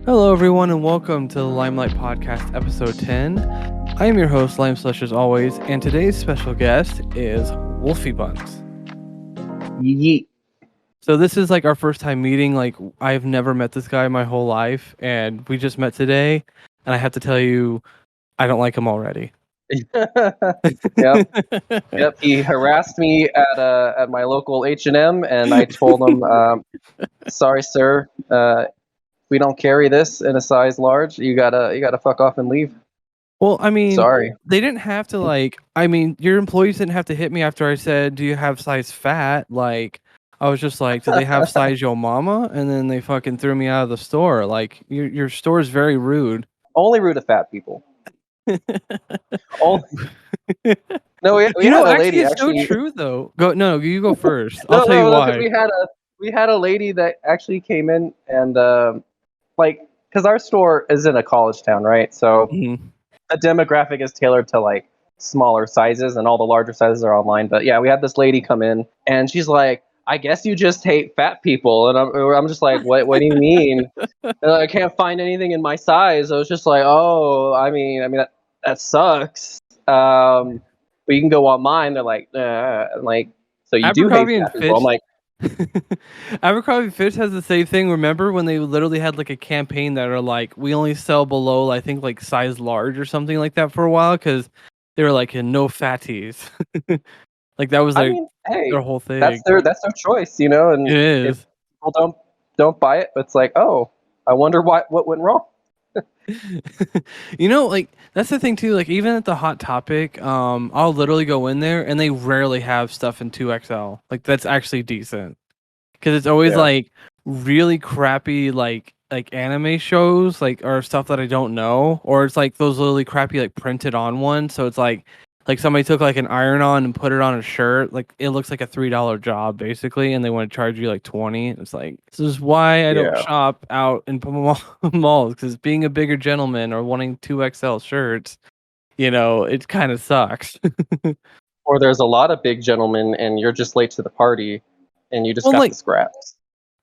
Hello, everyone, and welcome to the Limelight Podcast, episode 10. I am your host, Lim3Light, as always, and today's special guest is WolfyBuns. Yeet. So this is like our first time meeting. Like, I've never met this guy my whole life, and we just met today, and I have to tell you, I don't like him already. Yep. He harassed me at my local H&M, and I told him, "Sorry, sir. We don't carry this in a size large. You gotta fuck off and leave." Well, I mean, Sorry. they didn't have to your employees didn't have to hit me after I said, "Do you have size fat?" Like, I was just like, "Do they have size yo mama?" And then they fucking threw me out of the store. Like, your store is very rude. Only rude to fat people. Only. No, we had a lady. It's so true though. You go first. No, I'll tell you why. We had a lady that actually came in and because our store is in a college town, right? So the demographic is tailored to like smaller sizes, and all the larger sizes are online. But yeah, we had this lady come in, and she's like, "I guess you just hate fat people," and I'm just like, "What? What do you mean?" And I can't find anything in my size. I was just like, "Oh, I mean that sucks." But you can go on mine. They're like, like, so you do hate fat people. I'm like, Abercrombie Fitch has the same thing. Remember when they literally had like a campaign that are like, we only sell below, I think, like size large or something like that for a while, because they were like, no fatties. Like that was like their whole thing. That's their choice, you know. And it is. If people don't buy it, it's like, oh, I wonder what went wrong. Like that's the thing too. Like even at the Hot Topic, I'll literally go in there and they rarely have stuff in 2XL. Like that's actually decent, because it's always like really crappy like anime shows, like, or stuff that I don't know, or it's like those really crappy like printed on ones. So it's like somebody took like an iron-on and put it on a shirt. Like it looks like a $3 job basically, and they want to charge you like 20. It's like, this is why I don't shop out in malls, because being a bigger gentleman or wanting 2XL shirts, it kind of sucks. Or there's a lot of big gentlemen, and you're just late to the party, and you just got the scraps.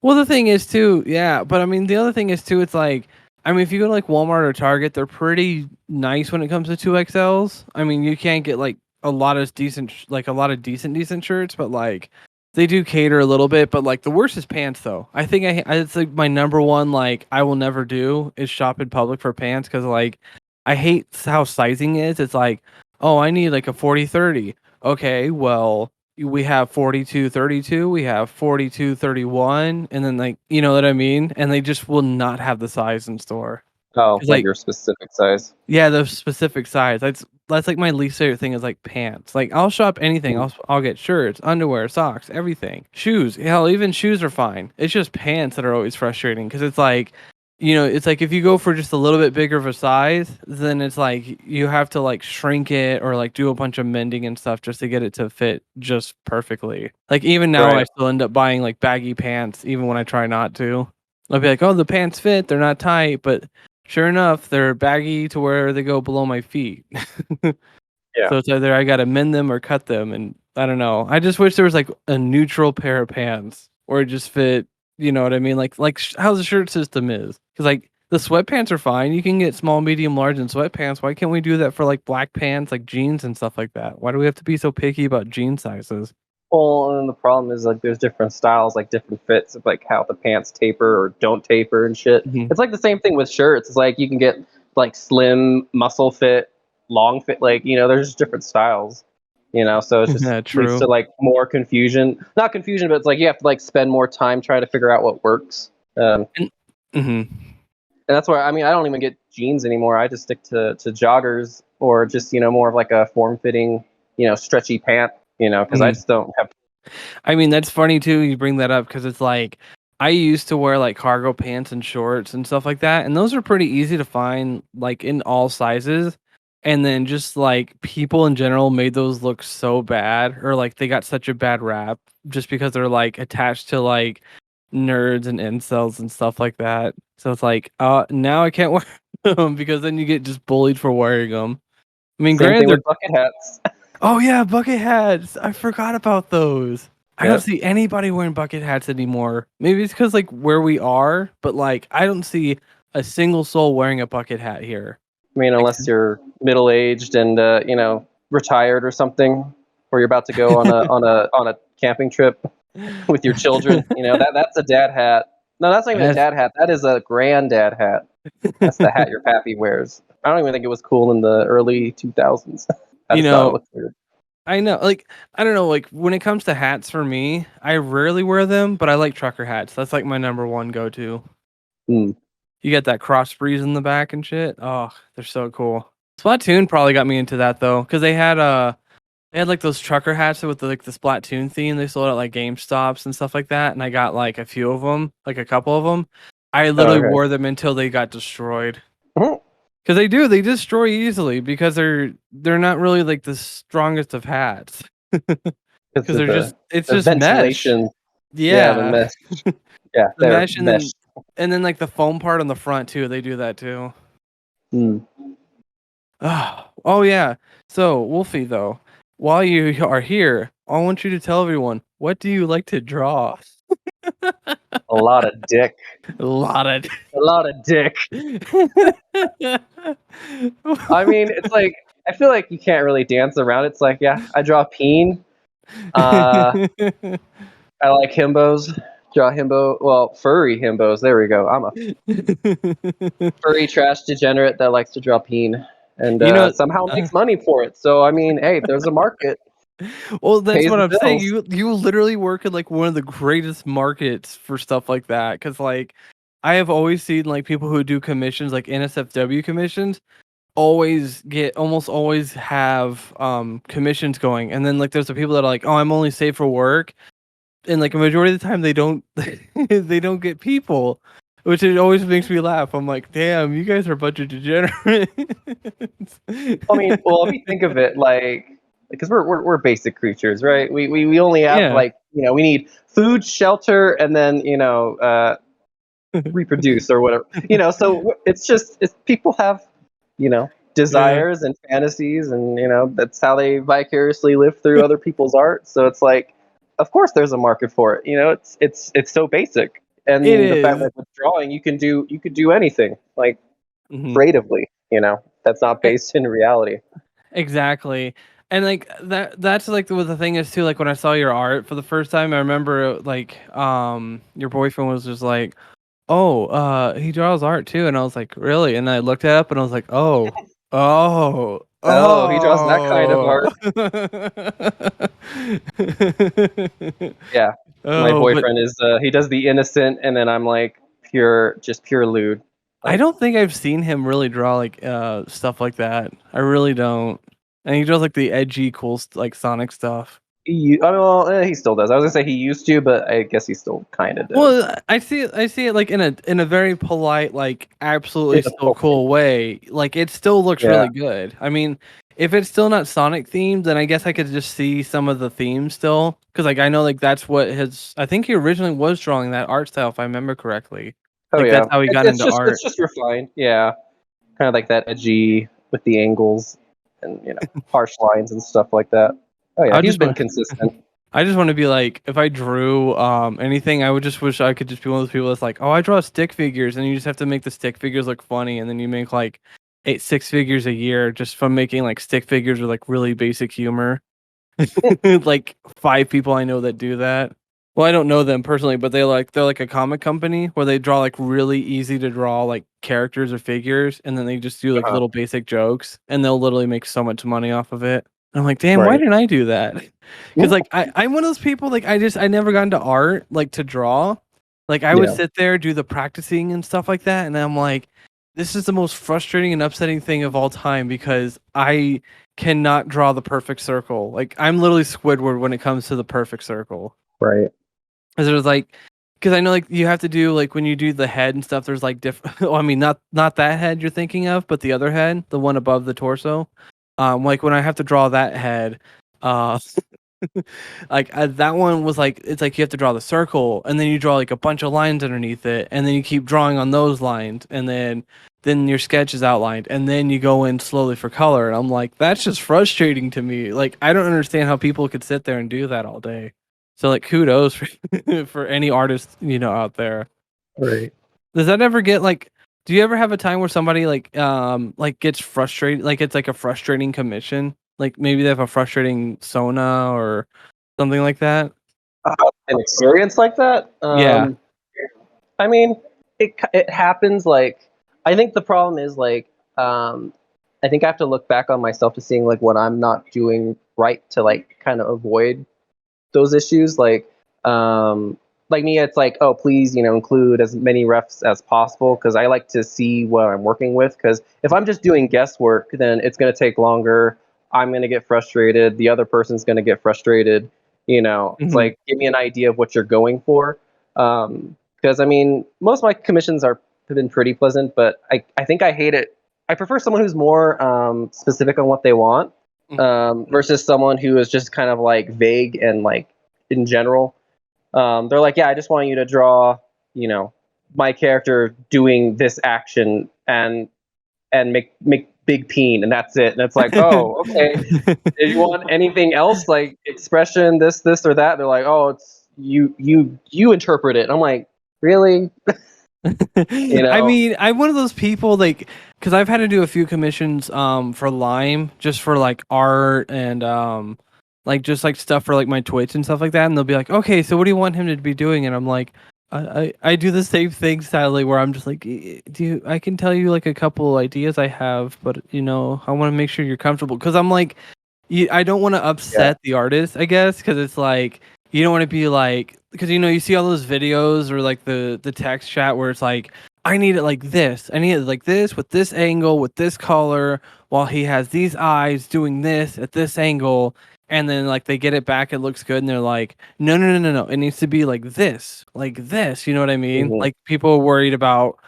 Well, the thing is too, yeah. But I mean, the other thing is too, it's like, I mean, if you go to like Walmart or Target, they're pretty nice when it comes to 2XLs. I mean, you can't get like a lot of decent shirts, but like they do cater a little bit. But like the worst is pants, though. I think it's like my number one, like, I will never do is shop in public for pants, because like I hate how sizing is. It's like, oh, I need like a 40-30. Okay, well, we have 42-32, we have 42-31, and then, like, you know what I mean? And they just will not have the size in store. Oh, like your specific size. Yeah, the specific size. That's like my least favorite thing is like pants. Like I'll shop anything. I'll get shirts, underwear, socks, everything. Shoes. Hell, even shoes are fine. It's just pants that are always frustrating, because it's like, it's like if you go for just a little bit bigger of a size, then it's like you have to like shrink it or like do a bunch of mending and stuff just to get it to fit just perfectly. Like even now, I still end up buying like baggy pants even when I try not to. I'll be like, oh, the pants fit, they're not tight, but sure enough, they're baggy to where they go below my feet. So it's either I gotta mend them or cut them, and I don't know. I just wish there was like a neutral pair of pants or it just fit. You know what I mean? Like how the shirt system is. Because like the sweatpants are fine. You can get small, medium, large in sweatpants. Why can't we do that for like black pants, like jeans and stuff like that? Why do we have to be so picky about jean sizes? Well, and the problem is like there's different styles, like different fits of like how the pants taper or don't taper and shit. It's like the same thing with shirts. It's like you can get like slim, muscle fit, long fit. Like, there's just different styles. So it's just leads to like more confusion. Not confusion, but it's like you have to like spend more time trying to figure out what works. And that's why, I mean, I don't even get jeans anymore. I just stick to joggers, or just, more of like a form-fitting, stretchy pant, because I just don't have. I mean, that's funny too. You bring that up, because it's like I used to wear like cargo pants and shorts and stuff like that, and those are pretty easy to find like in all sizes. And then just like people in general made those look so bad, or like they got such a bad rap just because they're like attached to like nerds and incels and stuff like that. So it's like, now I can't wear them, because then you get just bullied for wearing them. I mean, Same thing with bucket hats. Oh yeah, bucket hats. I forgot about those. I don't see anybody wearing bucket hats anymore. Maybe it's because like where we are, but like I don't see a single soul wearing a bucket hat here. I mean, unless you're middle aged and retired or something, or you're about to go on a camping trip with your children. That's a dad hat. No, that's not even a dad hat. That is a granddad hat. That's the hat your pappy wears. I don't even think it was cool in the early 2000s. I just thought it looked weird. I know, like, I don't know, like, when it comes to hats for me, I rarely wear them, but I like trucker hats. That's like my number one go-to. You get that cross breeze in the back and shit. Oh, they're so cool. Splatoon probably got me into that though, because they had like those trucker hats with the Splatoon theme. They sold at like GameStops and stuff like that, and I got like a few of them, like a couple of them. I literally wore them until they got destroyed. Because they destroy easily because they're not really like the strongest of hats. Because it's just ventilation. Mesh. Yeah, the mesh. Yeah, the mesh and then like the foam part on the front too. They do that too. Oh yeah. So Wolfie, though, while you are here, I want you to tell everyone, what do you like to draw? A lot of dick. A lot of dick. I mean, it's like, I feel like you can't really dance around it. It's like, yeah, I draw peen. I like himbos. Draw himbo. Well, furry himbos. There we go. I'm a furry trash degenerate that likes to draw peen and somehow makes money for it. So, I mean, hey, there's a market. Well, that's what I'm saying. You literally work at like one of the greatest markets for stuff like that. Because like I have always seen like people who do commissions, like NSFW commissions, almost always have commissions going. And then like there's the people that are like, oh, I'm only saved for work, and like a majority of the time they don't they don't get people, which it always makes me laugh. I'm like, damn, you guys are a bunch of degenerates. I mean, well, if you think of it like, because we're basic creatures, right? We only have like, we need food, shelter, and then reproduce or whatever. So it's people have desires and fantasies, and that's how they vicariously live through other people's art. So it's like, of course there's a market for it. It's so basic. And the fact that with drawing you could do anything, like creatively, that's not based in reality. Exactly. And like that's like what the thing is too. Like when I saw your art for the first time, I remember like your boyfriend was just like, oh, he draws art too, and I was like, really? And I looked it up and I was like, oh, he draws that kind of art. Yeah. My boyfriend is he does the innocent, and then I'm like pure lewd. Like, I don't think I've seen him really draw like stuff like that. I really don't. And he draws like the edgy, cool like Sonic stuff. He still does. I was gonna say he used to, but I guess he still kind of does. Well, I see it like in a very polite, like absolutely still cool way. Like it still looks really good. I mean, if it's still not Sonic themed, then I guess I could just see some of the themes still, because like I know like that's what I think he originally was drawing that art style, if I remember correctly. That's how he got into art. It's just refined, kind of like that edgy with the angles and harsh lines and stuff like that. Oh yeah, he's been consistent. I just want to be like, if I drew anything, I would just wish I could just be one of those people that's like, oh, I draw stick figures, and you just have to make the stick figures look funny, and then you make like 6 figures a year just from making like stick figures with like really basic humor. Like 5 people I know that do that. Well, I don't know them personally, but they're like a comic company where they draw like really easy to draw like characters or figures, and then they just do like little basic jokes, and they'll literally make so much money off of it. And I'm like, damn, why didn't I do that? Because like I'm one of those people, like I never got into art like to draw. Like I would sit there, do the practicing and stuff like that, and I'm like, this is the most frustrating and upsetting thing of all time, because I cannot draw the perfect circle. Like I'm literally Squidward when it comes to the perfect circle. Right. Because there's like, because I know like you have to do like when you do the head and stuff, there's like different. Well, I mean, not that head you're thinking of, but the other head, the one above the torso. Like when I have to draw that head, like that one was like, it's like you have to draw the circle, and then you draw like a bunch of lines underneath it, and then you keep drawing on those lines, and then your sketch is outlined, and then you go in slowly for color. And I'm like, that's just frustrating to me. Like I don't understand how people could sit there and do that all day. So like kudos for any artist out there. Right. Does that ever get like Do you ever have a time where somebody like gets frustrated, like it's like a frustrating commission? Like maybe they have a frustrating Sona or something like that? An experience like that. Yeah. I mean, it happens. Like, I think the problem is like, I think I have to look back on myself to seeing like what I'm not doing right to like kind of avoid those issues. Like me, it's like, oh, please, include as many refs as possible because I like to see what I'm working with. Because if I'm just doing guesswork, then it's going to take longer. I'm going to get frustrated. The other person's going to get frustrated. It's Mhm. like, give me an idea of what you're going for. Because I mean, most of my commissions have been pretty pleasant, but I think I hate it. I prefer someone who's more specific on what they want Mhm. versus someone who is just kind of like vague and like in general. They're like, yeah, I just want you to draw, you know, my character doing this action and make big peen, and that's it. And it's like, oh, okay. Did you want anything else, like expression, this or that? They're like, oh, it's you interpret it. And I'm like, really? You I know? mean, I'm one of those people like because I've had to do a few commissions for Lime just for like art and like just like stuff for like my Twitch and stuff like that, and they'll be like, okay, so what do you want him to be doing? And I'm like, I do the same thing sadly where I'm just like, do you, I can tell you like a couple ideas I have, but I want to make sure you're comfortable because I'm like, I don't want to Yeah. upset the artist, I guess, because it's like you don't want to be like because you see all those videos or like the text chat where it's like I need it like this, I need it like this with this angle with this color while he has these eyes doing this at this angle, and then like they get it back, it looks good, and they're like, no, no, no, no, no, it needs to be like this, like this. You know what I mean? Hmm. Like people are worried about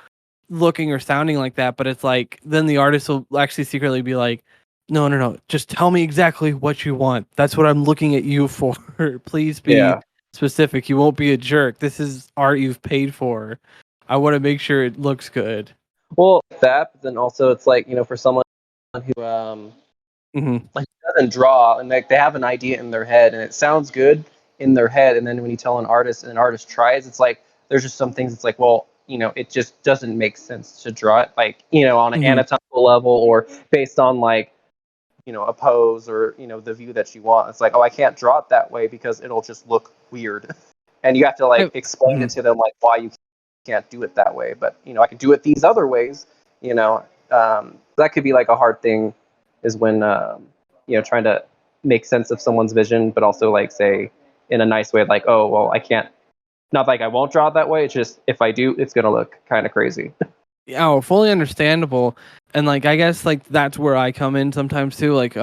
looking or sounding like that, but it's like then the artist will actually secretly be like, no, no, no, just tell me exactly what you want. That's what I'm looking at you for. Please be Yeah. specific. You won't be a jerk. This is art you've paid for. I want to make sure it looks good. Well, that, but then also it's like, for someone who Hmm. like doesn't draw and like they have an idea in their head and it sounds good in their head, and then when you tell an artist and an artist tries, it's like there's just some things it's like, well, it just doesn't make sense to draw it like, on an Hmm. anatomical level or based on like, a pose or, the view that you want. It's like, oh, I can't draw it that way because it'll just look weird. And you have to like I, explain it mhm. to them like why you can't do it that way, but I can do it these other ways. That could be like a hard thing, is when trying to make sense of someone's vision, but also like say in a nice way, like, oh well, I can't. Not like I won't draw it that way. It's just if I do, it's gonna look kind of crazy. Yeah, oh, fully understandable. And like I guess like that's where I come in sometimes too, like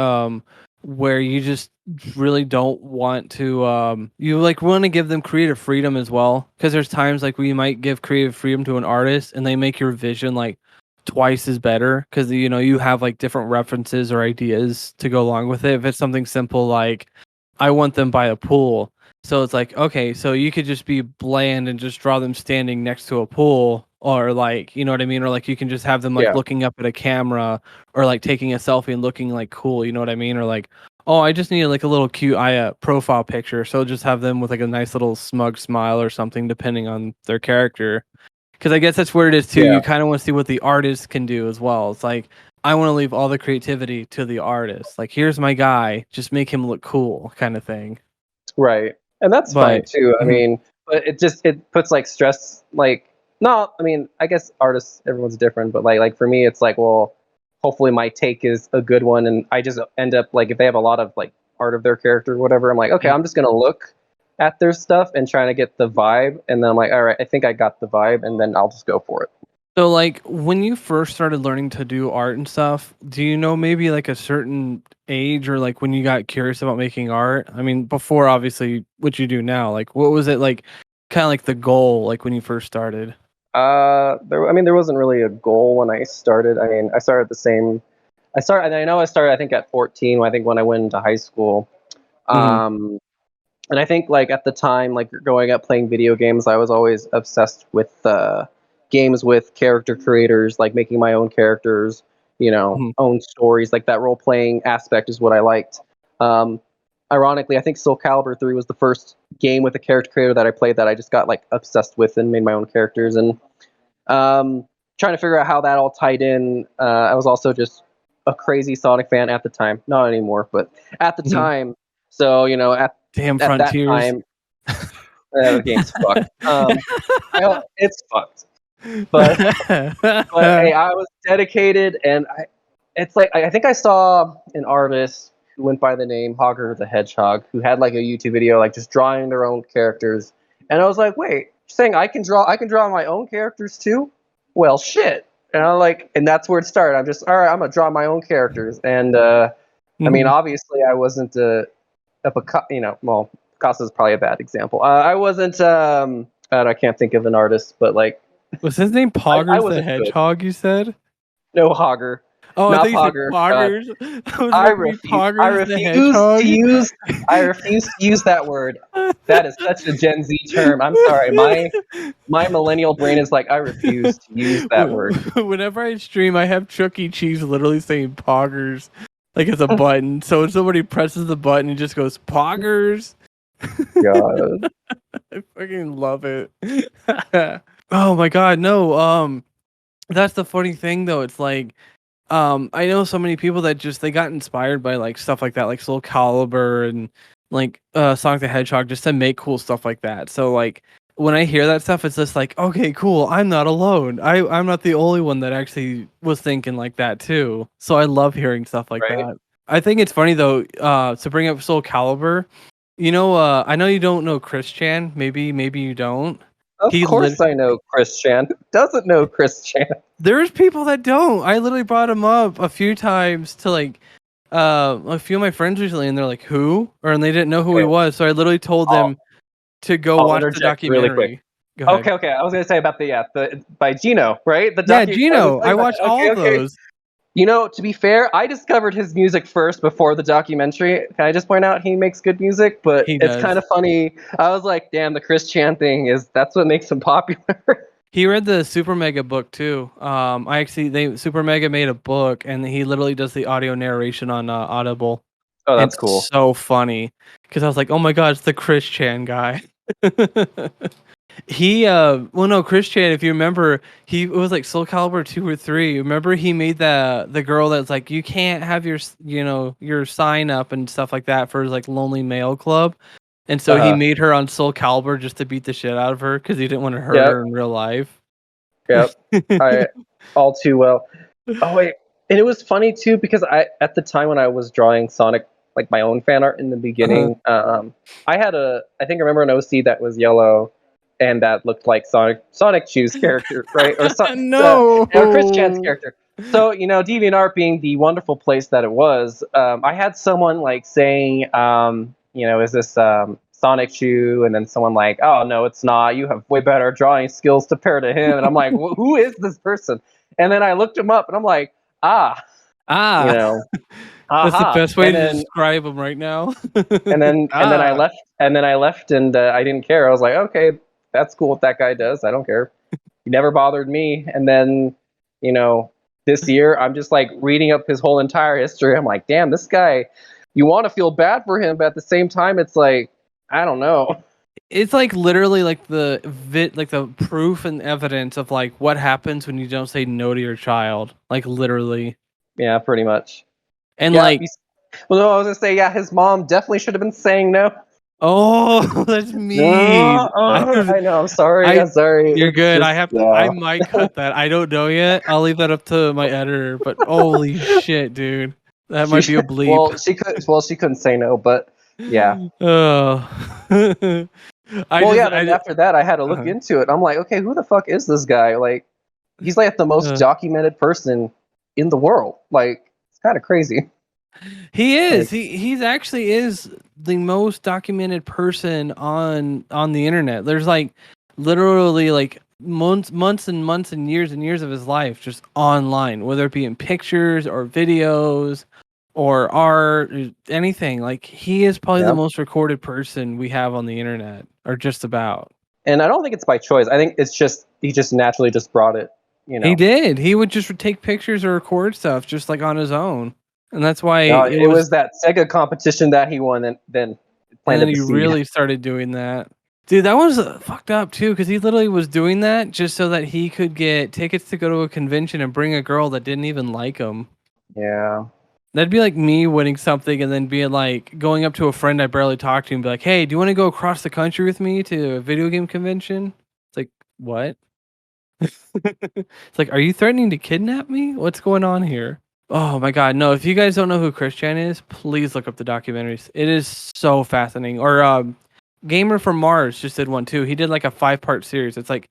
where you just really don't want to you like want to give them creative freedom as well, because there's times like where you might give creative freedom to an artist and they make your vision like twice as better because you have like different references or ideas to go along with it. If it's something simple like I want them by a pool, so it's like, okay, so you could just be bland and just draw them standing next to a pool, or like, you know what I mean? Or like you can just have them like Yeah, looking up at a camera or like taking a selfie and looking like cool, you know what I mean? Or like, oh, I just need like a little cute profile picture. So just have them with like a nice little smug smile or something, depending on their character. Because I guess that's where it is too. yeah, You kind of want to see what the artist can do as well. It's like, I want to leave all the creativity to the artist. Like, here's my guy, just make him look cool, kind of thing. right. And that's fine But too. I mhm. mean, but it puts like stress. Like, no, I mean, I guess artists, everyone's different, but like for me, it's like, well, hopefully my take is a good one, and I just end up like if they have a lot of like art of their character or whatever, I'm like, okay, I'm just gonna look at their stuff and trying to get the vibe, and then I'm like, all right, I think I got the vibe, and then I'll just go for it. So, like, when you first started learning to do art and stuff, do you know maybe like a certain age or like when you got curious about making art? I mean, before obviously what you do now, like, what was it like, kind of like the goal, like when you first started? I mean, there wasn't really a goal when I started. I mean, I started the same. I know I started. I think at 14. I think when I went into high school. Hmm. Um, and I think like at the time, like growing up playing video games, I was always obsessed with games with character creators, like making my own characters, Hmm. own stories. Like that role playing aspect is what I liked. Um, Ironically, I think Soul Calibur 3 was the first game with a character creator that I played that I just got like obsessed with and made my own characters. And um, trying to figure out how that all tied in. I was also just a crazy Sonic fan at the time, not anymore, but at the time. So Damn at that Frontiers. time, the game's fucked. It's fucked. But hey, I was dedicated, and it's like I think I saw an artist who went by the name Hogger the Hedgehog, who had like a YouTube video like just drawing their own characters, and I was like, wait, you're saying I can draw my own characters too? Well, shit. And I'm like, and that's where it started. I'm just all right. I'm gonna draw my own characters, and I mean, obviously, I wasn't well, Picasso's probably a bad example. I wasn't. I can't think of an artist, but like, was his name Poggers the Hedgehog? Good. You said no Hogger. Oh, not I think Pogger. Poggers. I refuse to use that word. That is such a Gen Z term. I'm sorry. My millennial brain is like, I refuse to use that word. Whenever I stream, I have Chuck E. Cheese literally saying Poggers, like it's a button. So when somebody presses the button, it just goes Poggers. God. I fucking love it. Oh my god, no. That's the funny thing though. It's like I know so many people that just they got inspired by like stuff like that, like Soul Calibur and like Sonic the Hedgehog, just to make cool stuff like that. So like when I hear that stuff, it's just like, okay, cool. I'm not alone. I'm not the only one that actually was thinking like that too. So I love hearing stuff like that. I think it's funny though, to bring up Soul Calibur. I know you don't know Chris Chan. Maybe you don't. Of course I know Chris Chan. Who doesn't know Chris Chan? There's people that don't. I literally brought him up a few times to like a few of my friends recently, and they're like, "Who?" and they didn't know who he was. So I literally told them to go watch the documentary. Really quick. Okay. I was gonna say about the by Gino, right? Gino. I watched all of those. To be fair, I discovered his music first before the documentary. Can I just point out he makes good music, but it's kind of funny. I was like, damn, the Chris Chan thing that's what makes him popular. He read the Super Mega book too. Super Mega made a book, and he literally does the audio narration on Audible. Oh, that's cool. So funny because I was like, oh my god, it's the Chris Chan guy. Chris Chan, if you remember, it was like Soul Calibur 2 or 3. Remember he made the girl that's like, you can't have your sign up and stuff like that for his like Lonely Male Club. And so he made her on Soul Calibur just to beat the shit out of her because he didn't want to hurt her in real life. Yep. All too well. Oh wait. And it was funny too because at the time when I was drawing Sonic, like my own fan art in the beginning, I remember an OC that was yellow and that looked like Sonic Chu's character, right? Or Chris Chan's character. So, DeviantArt being the wonderful place that it was, I had someone like saying, is this Sonic Chu? And then someone like, oh no, it's not. You have way better drawing skills to pair to him. And I'm like, who is this person? And then I looked him up, and I'm like, that's the best way to describe him right now. and then I left, and I didn't care. I was like, okay, that's cool what that guy does. I don't care. He never bothered me. And then, this year I'm just like reading up his whole entire history. I'm like, damn, this guy. You want to feel bad for him, but at the same time, it's like, I don't know. It's like literally like the proof and evidence of like what happens when you don't say no to your child. Like literally. Yeah, pretty much. And I was gonna say, his mom definitely should have been saying no. Oh, that's mean. I know. I'm sorry. I'm sorry. You're good. I might cut that. I don't know yet. I'll leave that up to my editor. But holy shit, dude, that might be a bleep. Well, she couldn't say no, but yeah. Oh. After that, I had to look into it. I'm like, okay, who the fuck is this guy? Like, he's like the most documented person in the world. Like, it's kind of crazy. He is. He's actually is the most documented person on the internet. There's like literally like months and months and years of his life just online, whether it be in pictures or videos or art, anything. Like he is probably the most recorded person we have on the internet, or just about. And I don't think it's by choice. I think it's just he just naturally just brought it. He did. He would just take pictures or record stuff just like on his own. And that's why it was that Sega competition that he won, and then he really started doing that. Dude, that was fucked up too, because he literally was doing that just so that he could get tickets to go to a convention and bring a girl that didn't even like him. Yeah. That'd be like me winning something and then being like going up to a friend I barely talked to and be like, "Hey, do you want to go across the country with me to a video game convention?" It's like, what? It's like, are you threatening to kidnap me? What's going on here? Oh my god, no! If you guys don't know who Christian is, please look up the documentaries. It is so fascinating. Or Gamer from Mars just did one too. He did like a 5-part series. It's like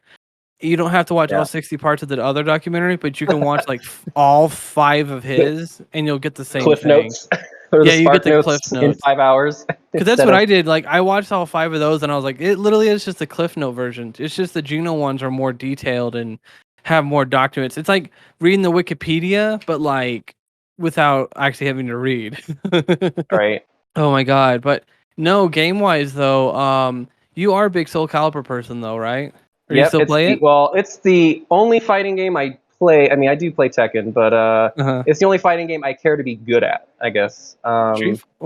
you don't have to watch all 60 parts of the other documentary, but you can watch like all 5 of his, and you'll get the same Cliff thing. notes. Or Yeah, the you get Spark the Cliff notes in Notes. 5 hours. Because that's what I did. Like I watched all 5 of those, and I was like, it literally is just the Cliff Note version. It's just the Geno ones are more detailed and have more documents. It's like reading the Wikipedia, but like without actually having to read. Right. Oh my god! But no, game wise though, you are a big Soul Calibur person though, right? Or you Yep. still play it? Well, it's the only fighting game I play. I mean, I do play Tekken, but it's the only fighting game I care to be good at, I guess. Well,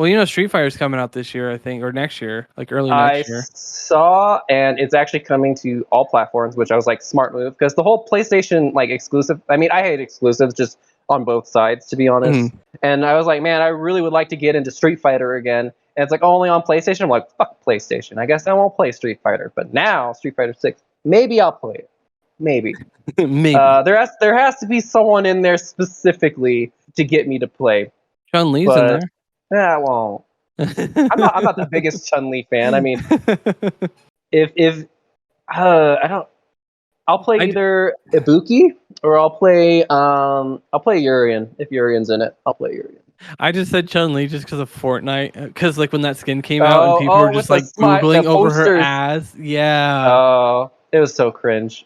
you know, Street Fighter's coming out this year, I think, or next year, like early I next year. saw, and it's actually coming to all platforms, which I was like, smart move, because the whole PlayStation like exclusive. I mean, I hate exclusives just on both sides, to be honest. And I was like, man, I really would like to get into Street Fighter again. And it's like only on PlayStation. I'm like, fuck PlayStation. I guess I won't play Street Fighter. But now Street Fighter 6, maybe I'll play it. Maybe. Maybe. There has to be someone in there specifically to get me to play. Chun-Li's in there. Yeah, well, I'm not the biggest Chun-Li fan. I mean, if I don't, I'll play either Ibuki or I'll play Urian. If Urian's in it, I'll play Urian. I just said Chun-Li just because of Fortnite, because like when that skin came out and people were just like googling over her ass. Yeah. Oh, it was so cringe.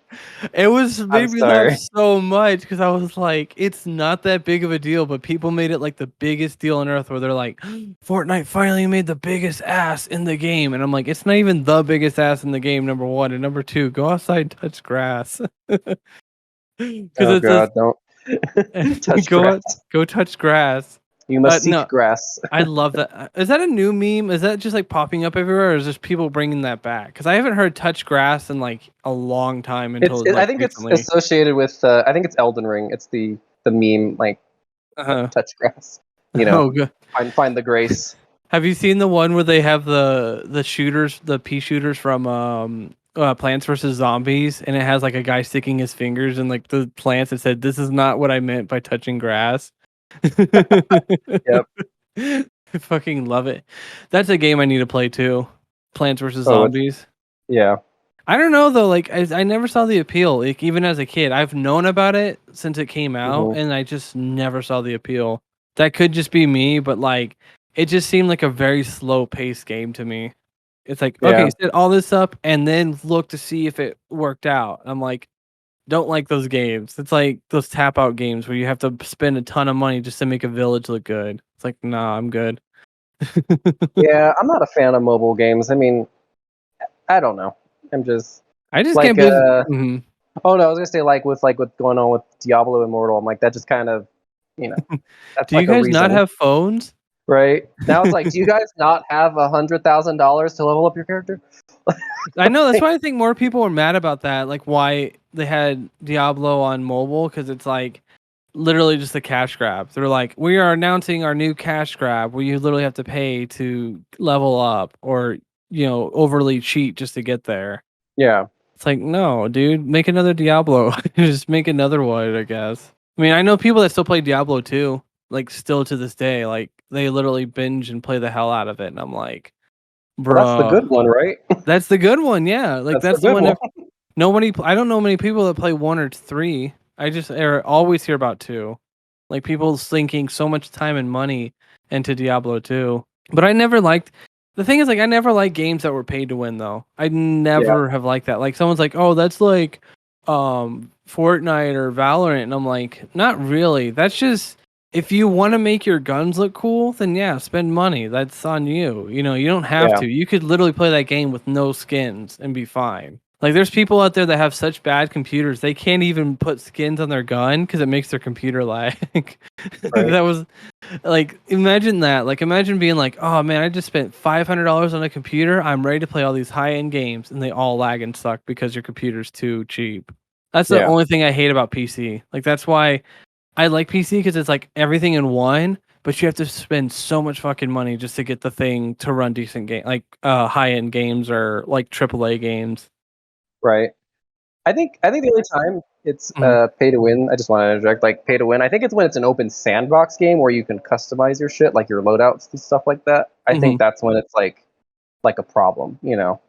It made me laugh so much because I was like, it's not that big of a deal, but people made it like the biggest deal on earth where they're like, Fortnite finally made the biggest ass in the game. And I'm like, it's not even the biggest ass in the game, number 1. And number 2, go outside and touch grass. Oh god, don't touch grass. Go touch grass. You must seek grass. I love that. Is that a new meme? Is that just like popping up everywhere, or is just people bringing that back? Because I haven't heard touch grass in like a long time until I think recently. It's associated with I think it's Elden Ring. It's the meme like touch grass. You know, find the grace. Have you seen the one where they have the shooters, the pea shooters from Plants vs Zombies, and it has like a guy sticking his fingers in like the plants and said, "This is not what I meant by touching grass." Yep. I fucking love it. That's a game I need to play too. Plants vs Zombies. Yeah. I don't know though. Like I never saw the appeal. Like even as a kid, I've known about it since it came out, and I just never saw the appeal. That could just be me, but like it just seemed like a very slow paced game to me. It's like okay, set all this up and then look to see if it worked out. I'm like, don't like those games. It's like those tap out games where you have to spend a ton of money just to make a village look good. It's like, nah, I'm good. Yeah, I'm not a fan of mobile games. I mean, I don't know. I just can't believe. Oh no, I was gonna say like what's going on with Diablo Immortal. I'm like that just kind of, you know. That's do you guys not have phones? Right now, it's like, do you guys not have $100,000 to level up your character? I know, that's why I think more people are mad about that. Like why they had Diablo on mobile, because it's like literally just a cash grab. They're like, we are announcing our new cash grab where you literally have to pay to level up or overly cheat just to get there. Yeah, it's like, no, dude, make another Diablo. Just make another one, I guess. I mean, I know people that still play Diablo 2, like still to this day. Like they literally binge and play the hell out of it, and I'm like, bro, well, that's the good one, right? That's the good one, yeah. Like that's the one. I don't know many people that play 1 or 3. I just always hear about 2. Like people sinking so much time and money into Diablo 2. But I never liked. The thing is, like, I never liked games that were paid to win, though. I never have liked that. Like someone's like, "Oh, that's like Fortnite or Valorant," and I'm like, not really. That's just. If you want to make your guns look cool, then yeah, spend money. That's on you. You don't have to. You could literally play that game with no skins and be fine. Like there's people out there that have such bad computers, they can't even put skins on their gun because it makes their computer lag. Right. Like, imagine that. Like, imagine being like, oh man, I just spent $500 on a computer. I'm ready to play all these high end games, and they all lag and suck because your computer's too cheap. That's the Yeah. only thing I hate about PC. Like, that's why I like PC because it's like everything in one, but you have to spend so much fucking money just to get the thing to run decent game, like high end games or like AAA games. Right. I think the only time it's Mhm. pay to win. I just want to interject, like pay to win. I think it's when it's an open sandbox game where you can customize your shit, like your loadouts and stuff like that. I think Mhm. that's when it's like a problem, you know.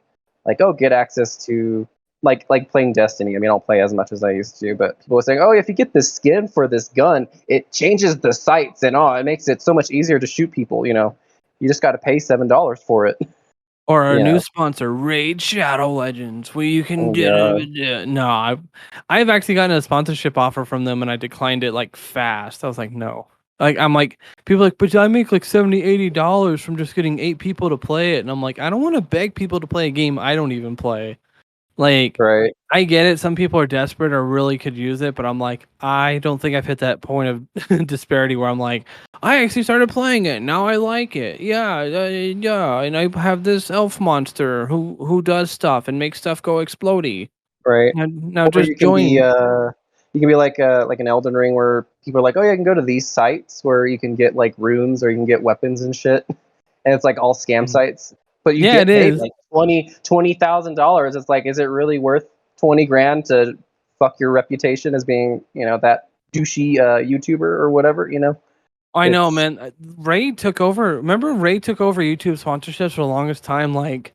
Like, oh, get access to like playing Destiny. I mean, I don't play as much as I used to, but people are saying, oh, if you get this skin for this gun, it changes the sights and it makes it so much easier to shoot people. You know, you just got to pay $7 for it. Or our You new know. sponsor, Raid Shadow Legends, where you can Oh get god. it. No, I've actually gotten a sponsorship offer from them and I declined it like fast. I was like, no. Like I'm like people are like, but I make like $70-$80 from just getting 8 people to play it, and I'm like, I don't want to beg people to play a game I don't even play. Like, Right. I get it. Some people are desperate or really could use it, but I'm like, I don't think I've hit that point of disparity where I'm like, I actually started playing it. Now I like it. Yeah, and I have this elf monster who does stuff and makes stuff go explodey. Right. Now Or just join. you can be like an Elden Ring where people are like, oh yeah, I can go to these sites where you can get like runes or you can get weapons and shit, and it's like all scam Mhm. sites, but you Yeah, it get paid is. like $20,000. It's like, is it really worth 20 grand to fuck your reputation as being, you know, that douchey YouTuber or whatever, you know? I know, It's man. Ray took over. Remember, Ray took over YouTube sponsorships for the longest time. Like,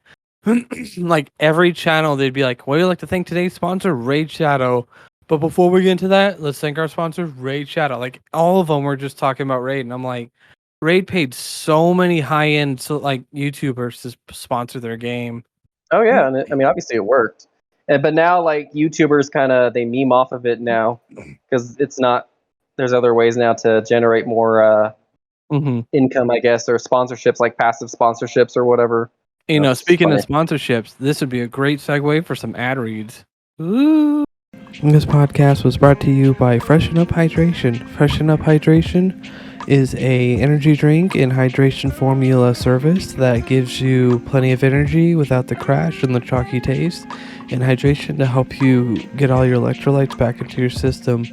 like every channel, they'd be like, "What do you like to thank today's sponsor, Raid Shadow?" But before we get into that, let's thank our sponsor, Raid Shadow. Like all of them were just talking about Raid, and I'm like, Raid paid so many high end like YouTubers to sponsor their game. oh yeah, and I mean obviously it worked, but now like YouTubers kind of they meme off of it now because it's not. There's other ways now to generate more Mm-hmm. income, I guess, or sponsorships like passive sponsorships or whatever. You know, It's speaking of funny. sponsorships, this would be a great segue for some ad reads. Ooh. This podcast was brought to you by Freshen Up Hydration. Freshen Up Hydration is a energy drink and hydration formula service that gives you plenty of energy without the crash and the chalky taste, and hydration to help you get all your electrolytes back into your system.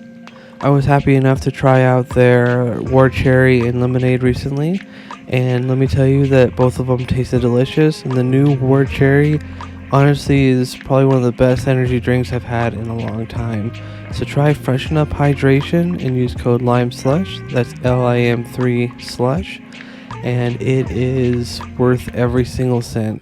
I was happy enough to try out their War Cherry and Lemonade recently, and let me tell you that both of them tasted delicious, and the new War Cherry honestly is probably one of the best energy drinks I've had in a long time. So try Freshen Up Hydration and use code LIME3, that's LIM3 slush, and it is worth every single cent.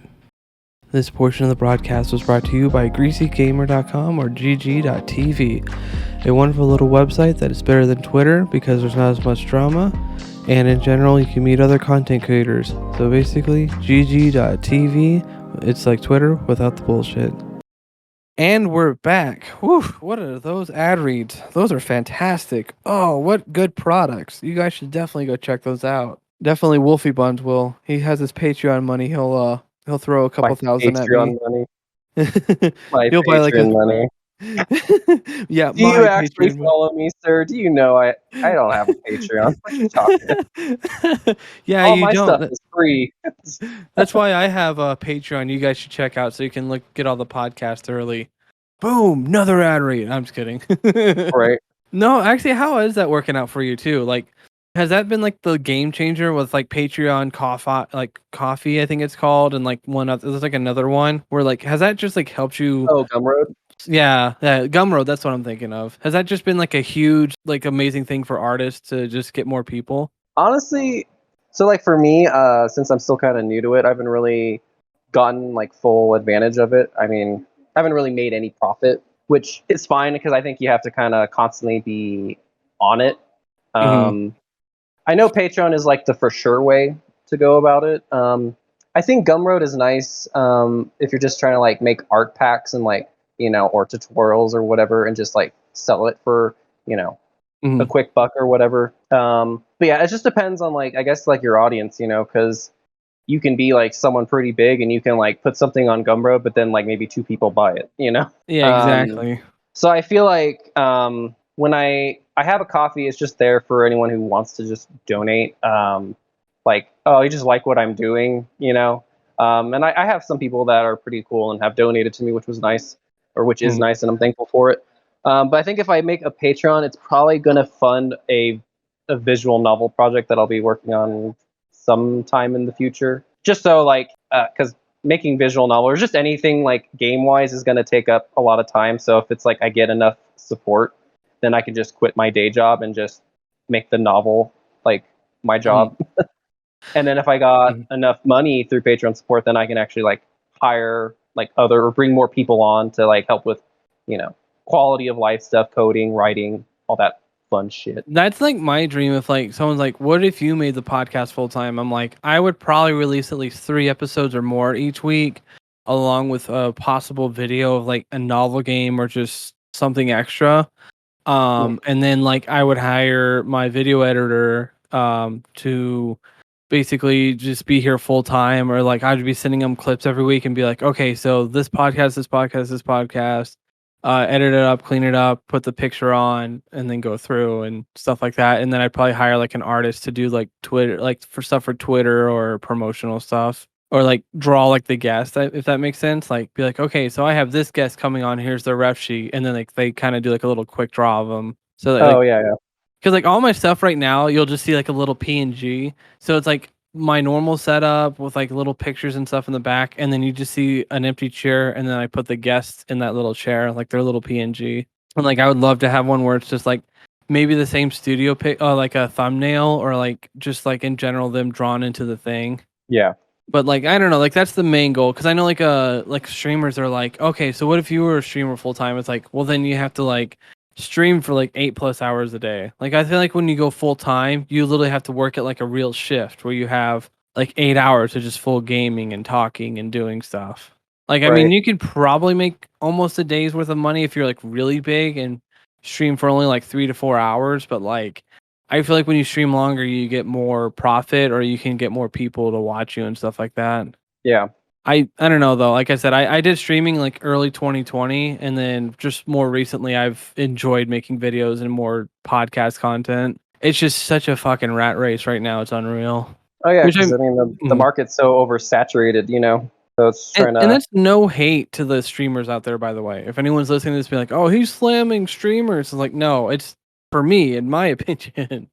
This portion of the broadcast was brought to you by GreasyGamer.com or GG.tv, a wonderful little website that is better than Twitter because there's not as much drama, and in general you can meet other content creators. So basically, GG.tv, it's like Twitter without the bullshit. And we're back. Whew, what are those ad reads? Those are fantastic. Oh, what good products. You guys should definitely go check those out. Definitely WolfyBuns will. He has his Patreon money. He'll throw a My couple thousand at me. Patreon money. My He'll buy like a Patreon money. yeah, Do you my actually Patreon. follow me, sir? Do you know I don't have a Patreon? What are you talking about? Yeah, All you my don't. stuff is free. That's why I have a Patreon. You guys should check out so you can get all the podcasts early. Boom, another ad read. I'm just kidding. Right. No, actually, how is that working out for you too? Like, has that been like the game changer with like Patreon coffee, I think it's called, and like one other, there's like another one where like has that just like helped you? Oh, Gumroad. Yeah, Gumroad. That's what I'm thinking of. Has that just been like a huge, like amazing thing for artists to just get more people? Honestly, so like for me, since I'm still kind of new to it, I haven't really gotten like full advantage of it. I mean, I haven't really made any profit, which is fine because I think you have to kind of constantly be on it. Hmm. Um, I know Patreon is like the for sure way to go about it. I think Gumroad is nice if you're just trying to like make art packs and like, you know, or tutorials or whatever, and just like sell it for, you know, a Hmm. quick buck or whatever. But yeah, it just depends on like, I guess, like your audience, you know, because you can be like someone pretty big and you can like put something on Gumroad, but then like maybe two people buy it, you know. Yeah, Um, exactly. so I feel like when I have a coffee, it's just there for anyone who wants to just donate. Like, oh, you just like what I'm doing, you know. And I have some people that are pretty cool and have donated to me, which was nice, or which is nice, and I'm thankful for it. But I think if I make a Patreon, it's probably gonna fund a visual novel project that I'll be working on sometime in the future. Just so like, because making visual novel or just anything like game wise is gonna take up a lot of time. So if it's like I get enough support, then I can just quit my day job and just make the novel like my job. And then if I got enough money through Patreon support, then I can actually like hire like other or bring more people on to like help with, you know, quality of life stuff, coding, writing, all that fun shit. That's like my dream. If like someone's like, "What if you made the podcast full time?" I'm like, I would probably release at least 3 episodes or more each week, along with a possible video of like a novel game or just something extra. And then like I would hire my video editor to basically just be here full time, or like I'd be sending them clips every week and be like, okay, so this podcast, edit it up, clean it up, put the picture on, and then go through and stuff like that. And then I'd probably hire like an artist to do like Twitter, like for stuff for Twitter or promotional stuff, or like draw like the guest, if that makes sense. Like be like, okay, so I have this guest coming on. Here's their ref sheet, and then like they kind of do like a little quick draw of them. So that, like, yeah. because like all my stuff right now, you'll just see like a little PNG. So it's like my normal setup with like little pictures and stuff in the back, and then you just see an empty chair, and then I put the guests in that little chair, like their little PNG. And like I would love to have one where it's just like maybe the same studio pic, like a thumbnail, or like just like in general them drawn into the thing. Yeah. But like I don't know, like that's the main goal, because I know like streamers are like, okay, so what if you were a streamer full time? It's like, well then you have to like stream for like 8+ hours a day. Like I feel like when you go full time, you literally have to work at like a real shift where you have like 8 hours of just full gaming and talking and doing stuff. Like I mean, you could probably make almost a day's worth of money if you're like really big and stream for only like 3 to 4 hours, but like I feel like when you stream longer, you get more profit, or you can get more people to watch you and stuff like that. Yeah. I don't know though. Like I said, I did streaming like early 2020, and then just more recently, I've enjoyed making videos and more podcast content. It's just such a fucking rat race right now. It's unreal. Oh yeah, because I mean the market's so oversaturated, you know. So it's trying and that's no hate to the streamers out there, by the way. If anyone's listening to this, be like, "Oh, he's slamming streamers," it's like, no, it's for me, in my opinion.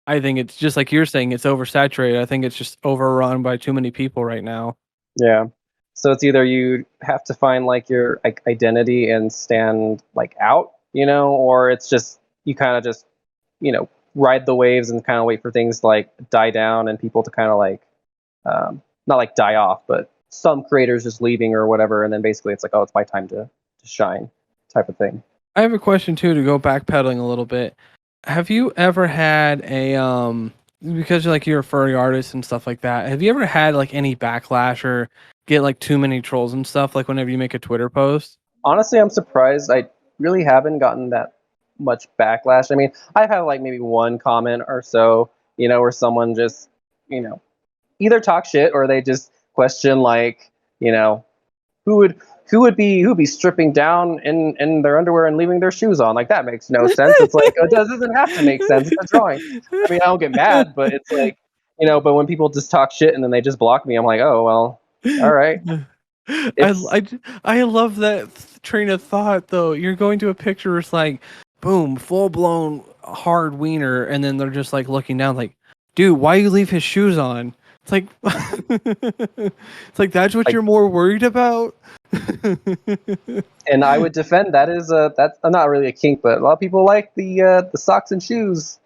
I think it's just like you're saying, it's oversaturated. I think it's just overrun by too many people right now. Yeah. So it's either you have to find like your like identity and stand like out, you know, or it's just you kind of just, you know, ride the waves and kind of wait for things to like die down and people to kind of like not like die off, but some creators just leaving or whatever, and then basically it's like, oh, it's my time to shine type of thing. I have a question too, to go backpedaling a little bit. Have you ever had a because you're a furry artist and stuff like that, have you ever had like any backlash or get like too many trolls and stuff, like whenever you make a Twitter post? Honestly, I'm surprised. I really haven't gotten that much backlash. I mean, I've had like maybe one comment or so, you know, where someone just, you know, either talk shit or they just question like, you know, who would be stripping down in their underwear and leaving their shoes on? Like that makes no sense. It's like it doesn't have to make sense. It's a drawing. I mean, I don't get mad, but it's like, you know, but when people just talk shit and then they just block me, I'm like, oh well, all right. I love that train of thought though. You're going to a picture, it's like, boom, full blown hard wiener, and then they're just like looking down, like, dude, why you leave his shoes on? It's like, it's like that's what you're more worried about. And I would defend that's not really a kink, but a lot of people like the socks and shoes.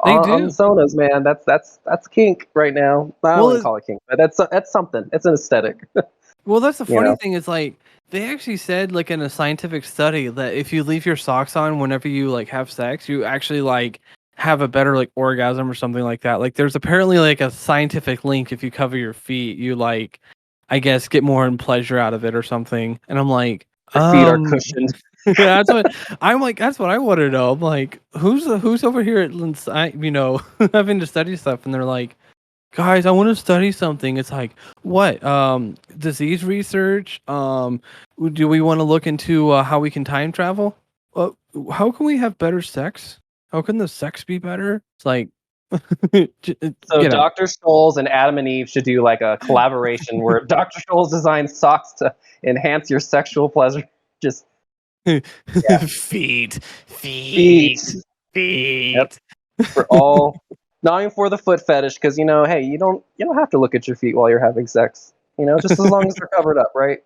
They on do. the sonas, man. That's kink right now. I wouldn't call it kink, but that's something. It's an aesthetic. Well, that's the funny thing is like they actually said like in a scientific study that if you leave your socks on whenever you like have sex, you actually like have a better like orgasm or something like that. Like there's apparently like a scientific link. If you cover your feet, you like, I guess, get more in pleasure out of it or something. And I'm like, your feet are cushioned. That's what I'm like. That's what I want to know. I'm like, who's over here at you know, having to study stuff, and they're like, guys, I want to study something. It's like, what? Disease research? Do we want to look into how we can time travel? how can we have better sex? How can the sex be better? It's like, So get out. Dr. Scholl's and Adam and Eve should do like a collaboration where Dr. Scholl's designs socks to enhance your sexual pleasure. Just Feet, feet. feet, Yep. feet. For all, not even for the foot fetish, because hey, you don't have to look at your feet while you're having sex. Just as long as they're covered up, right?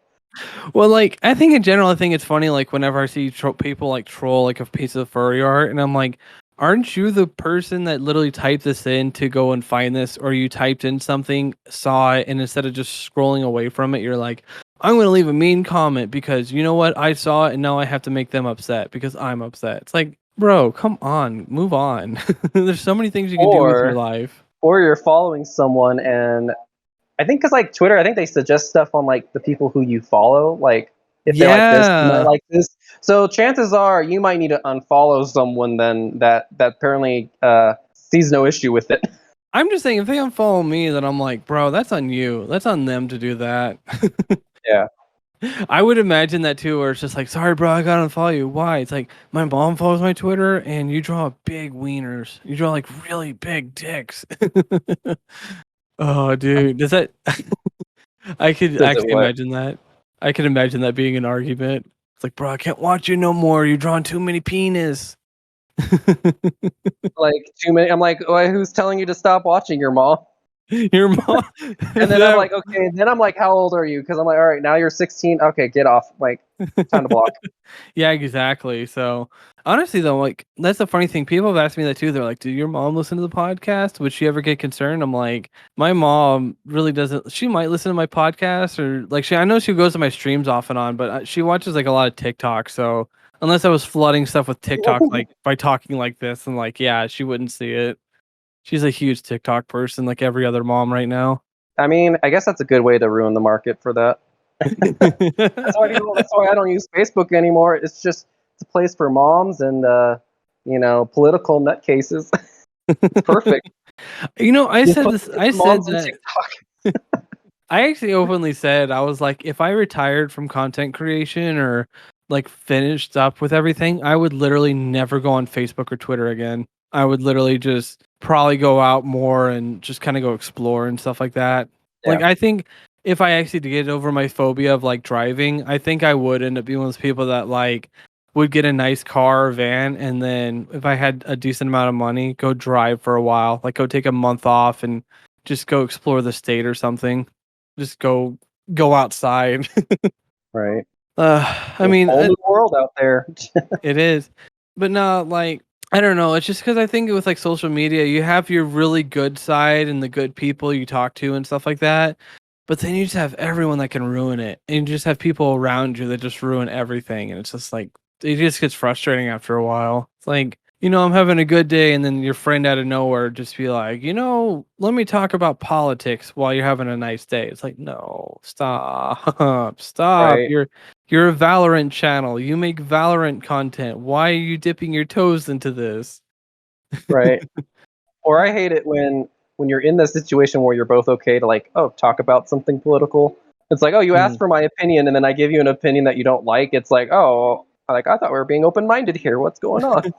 Well, like, I think in general, I think it's funny, like, whenever I see people, like, troll, like, a piece of furry art, and I'm like, aren't you the person that literally typed this in to go and find this, or you typed in something, saw it, and instead of just scrolling away from it, you're like, I'm going to leave a mean comment because, you know what, I saw it, and now I have to make them upset because I'm upset. It's like, bro, come on, move on. There's so many things you can do with your life. Or you're following someone, and I think because like Twitter, I think they suggest stuff on like the people who you follow. Like if they like this, you might Yeah. like this. So chances are you might need to unfollow someone then that apparently sees no issue with it. I'm just saying, if they unfollow me, then I'm like, bro, that's on you. That's on them to do that. Yeah. I would imagine that too, where it's just like, sorry, bro, I gotta unfollow you. Why? It's like, my mom follows my Twitter, and you draw big wieners. You draw like really big dicks. Oh, dude, does that? I could Does it actually what? imagine that. I could imagine that being an argument. It's like, bro, I can't watch you no more. You're drawing too many penis. Like too many. I'm like, well, who's telling you to stop watching your mom? Your mom. And then I'm like, okay. Then I'm like, how old are you? Because I'm like, all right, now you're 16. Okay, get off. Like, time to block. Yeah, exactly. So honestly though, like, that's the funny thing. People have asked me that too. They're like, "Do your mom listen to the podcast? Would she ever get concerned?" I'm like, my mom really doesn't. She might listen to my podcast, or like, I know she goes to my streams off and on, but she watches like a lot of TikTok. So unless I was flooding stuff with TikTok, like by talking like this, and like, yeah, she wouldn't see it. She's a huge TikTok person, like every other mom right now. I mean, I guess that's a good way to ruin the market for that. That's why I don't use Facebook anymore. It's a place for moms and political nutcases. It's perfect. I said this. Put I the said moms on that. TikTok. I actually openly said, I was like, if I retired from content creation or like finished up with everything, I would literally never go on Facebook or Twitter again. I would literally just probably go out more and just kind of go explore and stuff like that. Like, Yeah. I think if I actually did get over my phobia of like driving, I think I would end up being one of those people that like would get a nice car or van, and then if I had a decent amount of money, go drive for a while, like go take a month off and just go explore the state or something. Just go outside. Right. I mean, Whole new world out there. it is, but no, like, I don't know. It's just because I think with like social media, you have your really good side and the good people you talk to and stuff like that. But then you just have everyone that can ruin it, and you just have people around you that just ruin everything, and it's just like it just gets frustrating after a while. It's like, I'm having a good day, and then your friend out of nowhere just be like, let me talk about politics while you're having a nice day. It's like, no, stop, stop. Right. You're a Valorant channel. You make Valorant content. Why are you dipping your toes into this? Right. Or I hate it when you're in the situation where you're both okay to like, oh, talk about something political. It's like, oh, you asked for my opinion, and then I give you an opinion that you don't like. It's like, oh, like I thought we were being open-minded here. What's going on?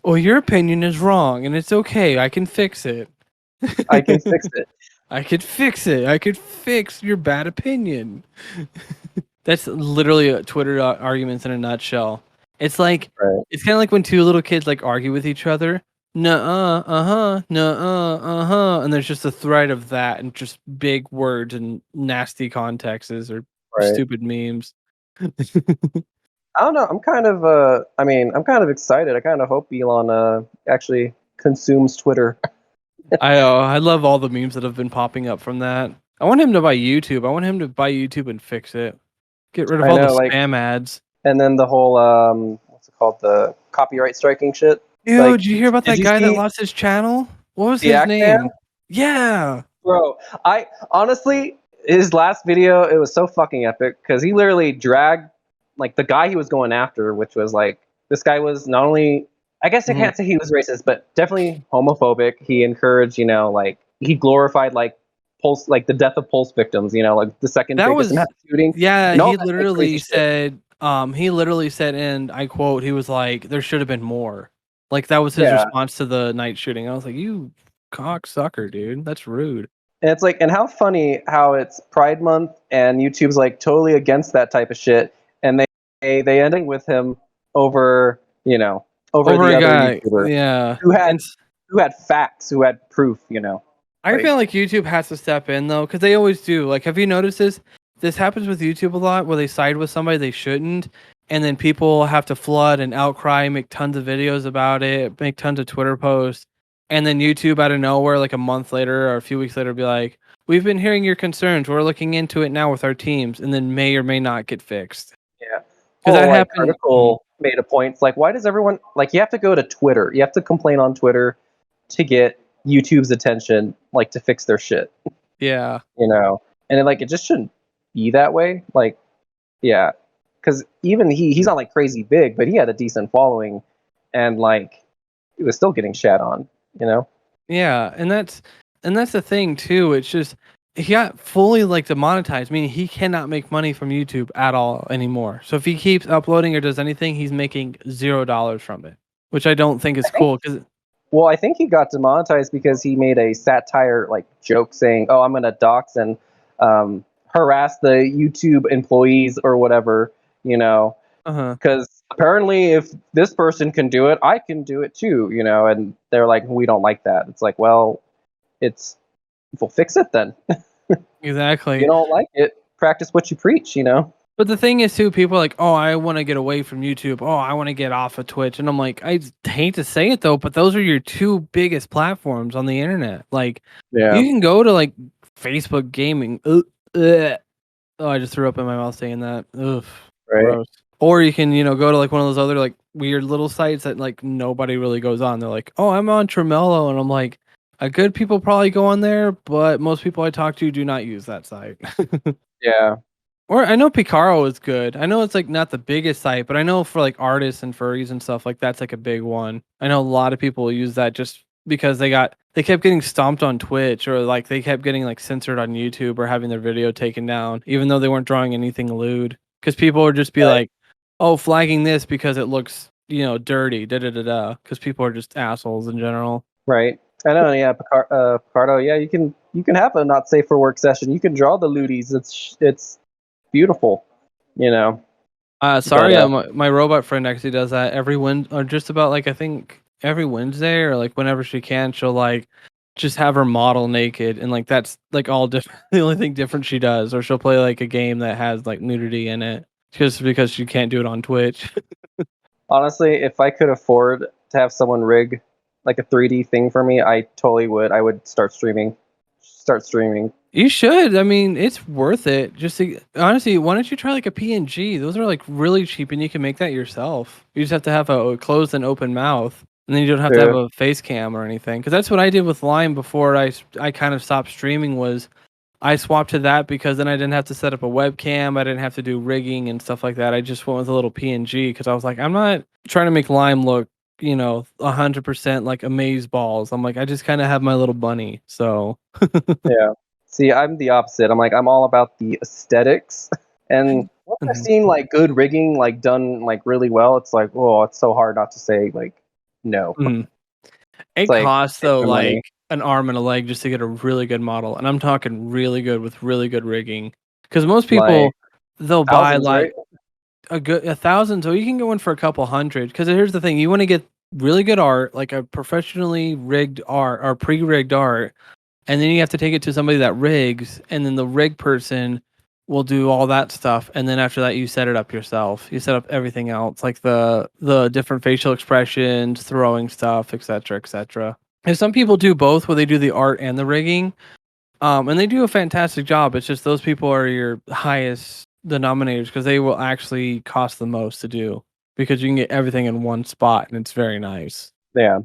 Well, your opinion is wrong, and it's okay. I can fix it. I can fix it. I could fix it. I could fix your bad opinion. That's literally a Twitter arguments in a nutshell. It's like, Right. it's kind of like when two little kids like argue with each other. Nuh-uh, uh-huh, nuh-uh, uh-huh, and there's just a thread of that and just big words and nasty contexts or Right. stupid memes. I don't know. I'm kind of I'm kind of excited. I kind of hope Elon actually consumes Twitter. I love all the memes that have been popping up from that. I want him to buy YouTube. I want him to buy YouTube and fix it. Get rid of I all the know, like, spam ads. and then the whole what's it called, the copyright striking shit. Ew, Like, did you hear about did that you guy that see lost his channel? What was the his Act Man? name? Yeah. Bro, I honestly, his last video, it was so fucking epic because he literally dragged like the guy he was going after, which was like this guy was not only, I guess I can't say he was racist, but definitely homophobic. He encouraged, like he glorified like the death of Pulse victims, like the second That biggest was, mass shooting yeah, and all he that like, crazy literally shit. said He literally said, and I quote, he was like, "There should have been more." Like that was his Yeah. response to the night shooting. I was like, "You cocksucker, dude. That's rude." And it's like, and how funny how it's Pride Month and YouTube's like totally against that type of shit, and they ending with him over over Over the a other guy, YouTuber yeah. who had And facts, who had proof, I like feel like YouTube has to step in though, because they always do. Like, have you noticed this? This happens with YouTube a lot, where they side with somebody they shouldn't, and then people have to flood and outcry, make tons of videos about it, make tons of Twitter posts, and then YouTube out of nowhere, like a month later or a few weeks later, be like, "We've been hearing your concerns. We're looking into it now with our teams," and then may or may not get fixed. yeah. Because Oh, that like happened. Article made a point. It's like, why does everyone like you have to go to Twitter? You have to complain on Twitter to get YouTube's attention, like to fix their shit, Yeah. And it just shouldn't be that way. Like, yeah, because even he's not like crazy big, but he had a decent following, and like he was still getting shat on, you know. Yeah, and that's the thing too. It's just he got fully like demonetized, meaning he cannot make money from YouTube at all anymore. So if he keeps uploading or does anything, he's making $0 from it, which I don't think is I think cool. Because Well, I think he got demonetized because he made a satire like joke saying, "Oh, I'm gonna dox and harass the YouTube employees or whatever," uh-huh. because apparently if this person can do it, I can do it too, And they're like, "We don't like that." It's like, well, it's well, fix it then. You Exactly. don't like it, practice what you preach. But the thing is too, people are like, "Oh, I want to get away from YouTube. Oh, I want to get off of Twitch." And I'm like, I hate to say it though, but those are your two biggest platforms on the internet. Like, Yeah. you can go to like Facebook gaming. Ugh. Oh, I just threw up in my mouth saying that. Ugh, Right. gross. Or you can, go to like one of those other like weird little sites that like nobody really goes on. They're like, "Oh, I'm on Tremello," and I'm like, "A good people probably go on there, but most people I talk to do not use that site." Yeah. Or I know Picaro is good. I know it's like not the biggest site, but I know for like artists and furries and stuff like that's like a big one. I know a lot of people use that just because they kept getting stomped on Twitch, or like they kept getting like censored on YouTube or having their video taken down, even though they weren't drawing anything lewd. Because people would just be Right. like, "Oh, flagging this because it looks dirty," da da da da. Because people are just assholes in general. Right. I know. Yeah. Picardo. Yeah. You can have a not safe for work session. You can draw the looties. It's beautiful. You know. But Sorry, my robot friend actually does that every or just about like I think every Wednesday or like whenever she can, she'll like just have her model naked and like that's like all different. The only thing different she does, or she'll play like a game that has like nudity in it, just because she can't do it on Twitch. honestly, if I could afford to have someone rig like a 3D thing for me, I totally would. I would start streaming. Start streaming. You should. I mean, it's worth it. Just to, honestly, why don't you try like a PNG? Those are like really cheap, and you can make that yourself. You just have to have a closed and open mouth, and then you don't have to have Yeah. a face cam or anything. Because that's what I did with Lime before I kind of stopped streaming. Was I swapped to that because then I didn't have to set up a webcam. I didn't have to do rigging and stuff like that. I just went with a little PNG because I was like, I'm not trying to make Lime look 100% like amaze balls. I'm like, I just kind of have my little bunny. So Yeah. See, I'm the opposite. I'm all about the aesthetics. And once I've Mhm. seen like good rigging like done like really well, it's like, oh, it's so hard not to say like no. Mhm. It's It like costs take though my money. like an arm and a leg just to get a really good model, and I'm talking really good with really good rigging. Because most Like people they'll buy thousands, right? like a thousand, so you can go in for a couple hundred. Because here's the thing: you want to get really good art, like a professionally rigged art or pre-rigged art, and then you have to take it to somebody that rigs, and then the rig person will do all that stuff, and then after that you set it up yourself. You set up everything else, like the different facial expressions, throwing stuff, etc., etc. And some people do both, where they do the art and the rigging, and they do a fantastic job. It's just those people are your highest denominators because they will actually cost the most to do, because you can get everything in one spot and it's very nice. Yeah.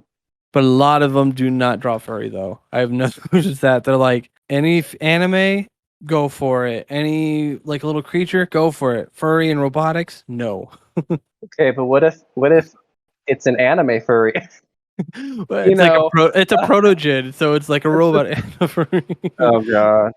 But a lot of them do not draw furry though. I have noticed that they're like, any anime, go for it. Any like little creature, go for it. Furry and robotics, no. Okay, but what if it's an anime furry? But you it's like know. it's a protogen, so it's like a robot furry. Oh god.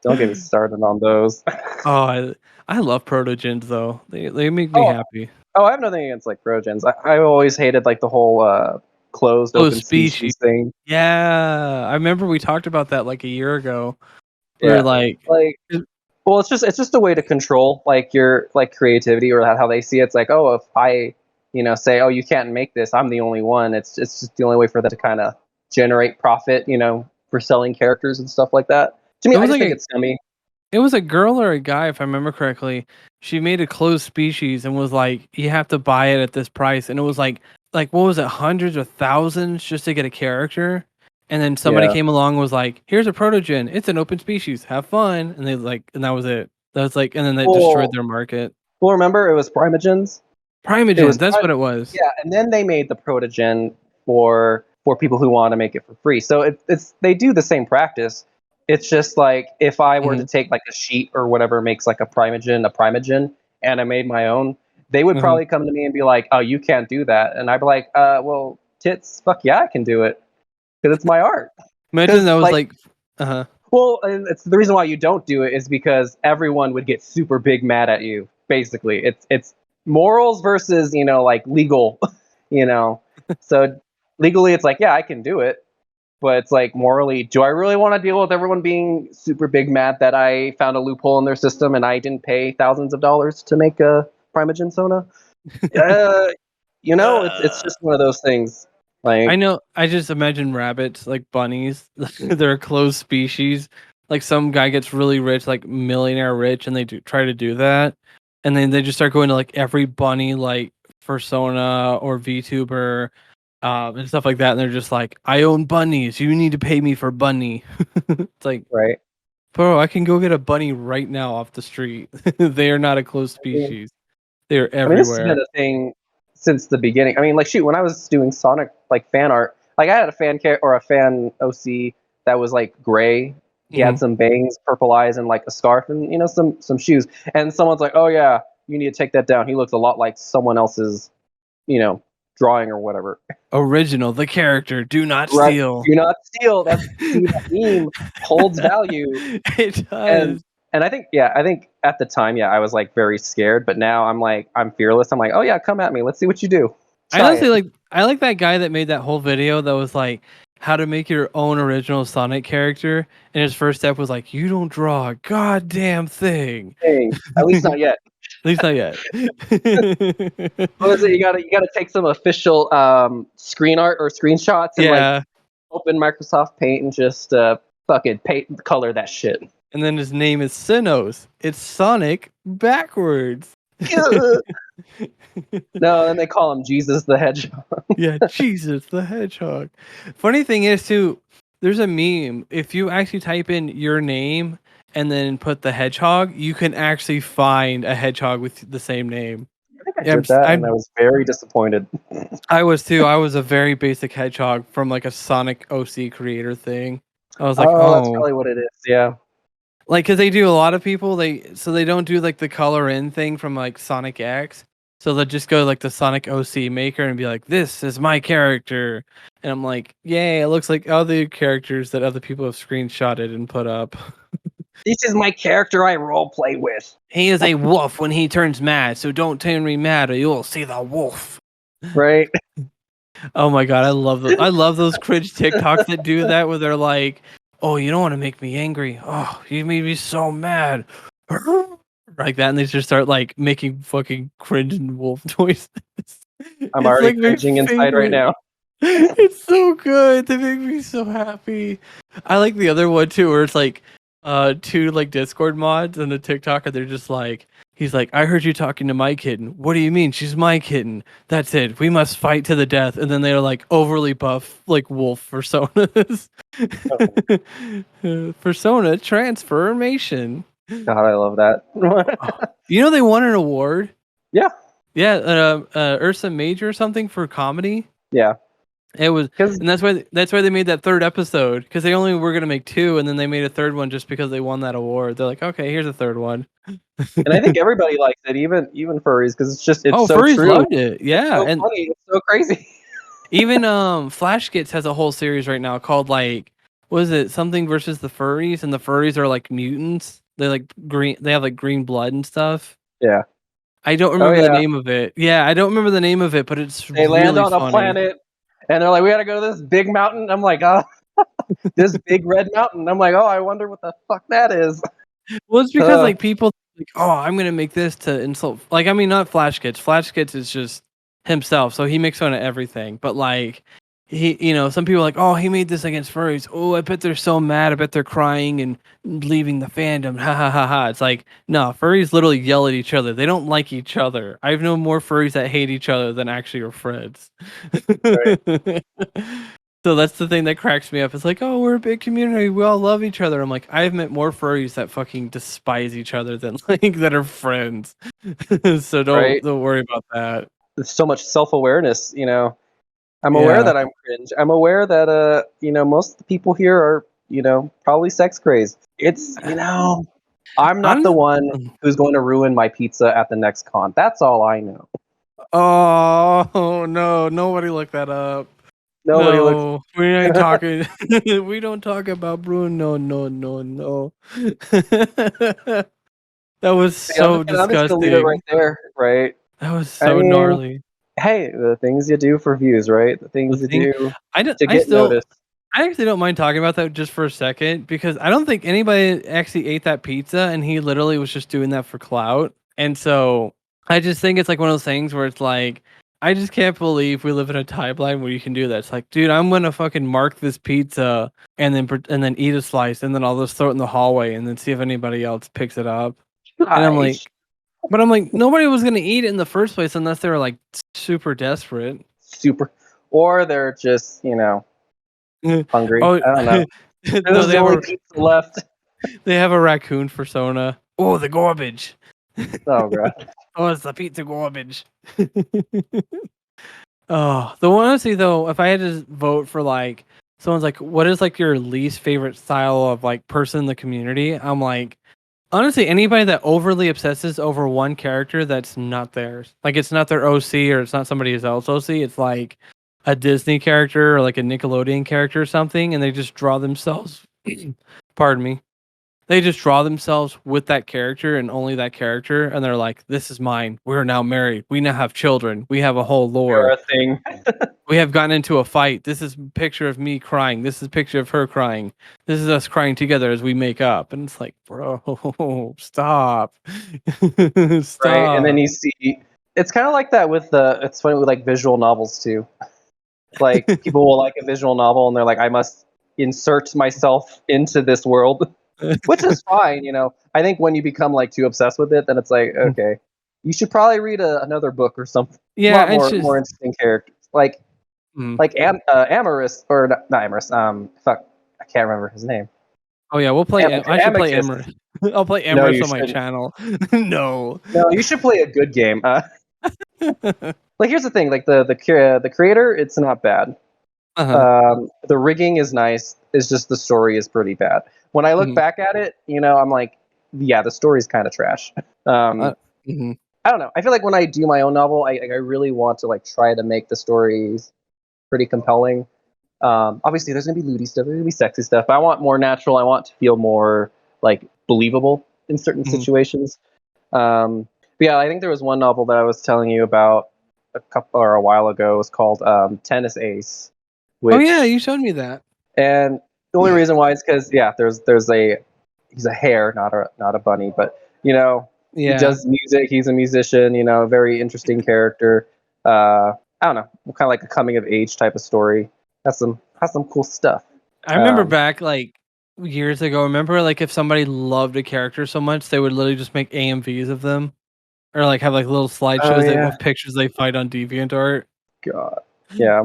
Don't get me started on those. I love protogens though. They make me Oh, happy. I have nothing against like progens. I always hated like the whole closed Oh, open species. species thing. Yeah, I remember we talked about that like a year ago. We were Yeah, like, like well, it's just a way to control like your like creativity or how they see it. It's like, oh, if I say, oh, you can't make this, I'm the only one. It's just the only way for them to kind of generate profit, for selling characters and stuff like that. To me, it I was just like think it's scummy. it was a girl or a guy, if I remember correctly. She made a closed species and was like, you have to buy it at this price, and it was like what was it, hundreds or thousands just to get a character. And then somebody Yeah. came along and was like, here's a protogen. It's an open species. Have fun. And and that was it. That was like, and then they destroyed Well, their market. well, remember it was Primogens. It was Primogens, that's what it was. yeah, and then they made the protogen for people who want to make it for free. So it's they do the same practice. It's just like if I were to Hmm. take like a sheet or whatever makes like a Primogen, and I made my own, they would Uh-huh. probably come to me and be like, "Oh, you can't do that," and I'd be like, well, tits, fuck yeah, I can do it because it's my art." Imagine Because that was like, like, uh-huh. well, and it's the reason why you don't do it is because everyone would get super big mad at you. Basically, it's morals versus like legal, you know. So legally, it's like, yeah, I can do it, but it's like morally, do I really want to deal with everyone being super big mad that I found a loophole in their system and I didn't pay thousands of dollars to make a Primogen Sona? Uh, it's Uh, just one of those things. I Like, know. I just imagine rabbits, like bunnies. They're a closed species. Like some guy gets really rich, like millionaire rich, and they try to do that, and then they just start going to like every bunny, like persona or VTuber, and stuff like that. And they're just like, "I own bunnies. You need to pay me for bunny." It's like, right? bro, I can go get a bunny right now off the street. They are not a closed species. They are This has been everywhere. a thing since the beginning. I mean, like, shoot, when I was doing Sonic like fan art, like I had a or a fan OC that was like gray. He Hmm. had some bangs, purple eyes, and like a scarf, and some shoes. And someone's like, "Oh yeah, you need to take that down. He looks a lot like someone else's, you know, drawing or whatever." Original, the character. Do not Right? steal. Do not steal. See, that meme holds value. It and does. and I think at the time, yeah, I was like very scared, but now I'm like I'm fearless. I'm like, oh yeah, come at me. Let's see what you do. I Try honestly it. like I like that guy that made that whole video that was like how to make your own original Sonic character. And his first step was like, you don't draw a goddamn thing. Hey, at least not yet. At least not yet. What is it? You gotta take some official screen art or screenshots and like Yeah. open Microsoft Paint and just fucking paint color that shit. And then his name is Sinnoh. It's Sonic backwards. No, then they call him Jesus the Hedgehog. Yeah, Jesus the Hedgehog. Funny thing is too, there's a meme. If you actually type in your name and then put the hedgehog, you can actually find a hedgehog with the same name. I think I Yeah, did that, and I was very disappointed. I was too. I was a very basic hedgehog from like a Sonic OC creator thing. I was like, Oh, that's oh, probably what it is. Yeah. like because they do a lot of people. They don't do like the color in thing from like Sonic X. So they'll just go like the Sonic OC maker and be like, "This is my character," and I'm like, "Yay! It looks like other characters that other people have screenshotted and put up." This is my character I role play with. He is a wolf when he turns mad, so don't turn me mad or you'll see the wolf. Right? Oh my god, I love those. I love those cringe TikToks that do that, where they're like, "Oh, you don't want to make me angry. Oh, you made me so mad," like that, and they just start like making fucking cringe and wolf noises. I'm It's already like my cringing inside right favorite. now. It's so good. They make me so happy. I like the other one too, where it's like two like Discord mods and a TikToker. They're just like, he's like, I heard you talking to my kitten. What do you mean? She's my kitten. That's it. We must fight to the death. And then they're like overly buff like wolf personas. Persona transformation. God, I love that. You know they won an award. Yeah. Yeah, Ursa Major or something for comedy. Yeah. It was, Because and that's why they made that third episode, because they only were gonna make two, and then they made a third one just because they won that award. They're like, okay, here's a third one. and I think everybody likes it, even furries, because it's Oh, so furries true. loved it. Yeah, So and funny. It's so crazy. even Flash Gets has a whole series right now called like was it something versus the furries, and the furries are like mutants. They like green. They have like green blood and stuff. Yeah. I don't Oh remember the yeah. name of it. Yeah, I don't remember the name of it, but it's They land really on a funny. planet, and they're like, "We gotta go to this big mountain." I'm like, "Oh, this big red mountain." I'm like, "Oh, I wonder what the fuck that is." Well, it's because like people like, oh, I'm gonna make this to insult. Like, I mean, not Flash Kids. Flash Kids is just himself, so he makes fun of everything. But like, some people are like, oh, he made this against furries. Oh, I bet they're so mad. I bet they're crying and leaving the fandom. Ha ha ha ha. It's like, no, furries literally yell at each other. They don't like each other. I've known more furries that hate each other than actually are friends. Right. So that's the thing that cracks me up. It's like, oh, we're a big community. We all love each other. I'm like, I've met more furries that fucking despise each other than like that are friends. So don't Right. don't worry about that. There's so much self-awareness. I'm aware Yeah. that I'm cringe. I'm aware that most of the people here are probably sex crazed. It's I'm not the Honest- one who's going to ruin my pizza at the next con. That's all I know. Oh no, nobody look that up. Nobody looks. No, we ain't talking. We don't talk about Bruno. No, no, no. That was Yeah, so I'm just gonna leave it right disgusting. there, right? That was I so mean, gnarly. hey, the things you do for views, right? The The things you thing, do I don't. to I get still. noticed. I actually don't mind talking about that just for a second because I don't think anybody actually ate that pizza and he literally was just doing that for clout. And so I just think it's like one of those things where it's like, I just can't believe we live in a timeline where you can do that. It's like, dude, I'm gonna fucking mark this pizza and then eat a slice and then I'll just throw it in the hallway and then see if anybody else picks it up. And I'm Gosh, like, but I'm like, nobody was gonna eat it in the first place unless they were like super desperate. super. Or they're just hungry. Oh, I don't know. This no, is they the have only a pizza left. They have a raccoon persona. Oh, the garbage. Oh god. Oh, it's the pizza garbage. Oh, the one honestly though, if I had to vote for like someone's like, what is like your least favorite style of like person in the community? I'm like, honestly, anybody that overly obsesses over one character that's not theirs. Like it's not their OC or it's not somebody else's OC. It's like a Disney character or like a Nickelodeon character or something, and they just draw themselves. Pardon me. They just draw themselves with that character and only that character, and they're like, "This is mine. We're now married. We now have children. We have a whole You're lore. a thing. We have gotten into a fight. This is a picture of me crying. This is a picture of her crying. This is us crying together as we make up." And it's like, bro, stop, Right? And then stop. you see it's kind of like that with it's funny with like visual novels too. Like people will like a visual novel and they're like, I must insert myself into this world, which is fine. I think when you become like too obsessed with it, then it's like, okay, you should probably read another book or something. A Yeah, lot it's more just. interesting characters, like Mm. Amorous or not Amorous. Fuck, I can't remember his name. Oh yeah, we'll play. I should play Amicus. Emrys. I'll play No, Emrys you on my shouldn't. channel. No. No, you should play a good game. Like here's the thing, like the creator, it's not bad. Uh-huh. The rigging is nice. It's just the story is pretty bad. When I look Mhm. back at it, I'm like, yeah, the story's kind of trash. Uh, mhm. I don't know. I feel like when I do my own novel, I really want to like try to make the stories pretty compelling. Obviously, there's gonna be lewdy stuff. There's gonna be sexy stuff. But I want more natural. I want to feel more like believable in certain Mhm. situations. But yeah, I think there was one novel that I was telling you about a while ago. It was called Tennis Ace, Oh yeah, which you showed me that. and the only reason why is because yeah, there's a he's a hare, not a bunny, but he Yeah. does music. He's a musician. Very interesting character. I don't know, kind of like a coming of age type of story. Has some cool stuff. I remember Um, back like years ago. Remember like if somebody loved a character so much, they would literally just make AMVs of them, or like have like little oh slideshows yeah, of pictures they fight on DeviantArt. God, yeah.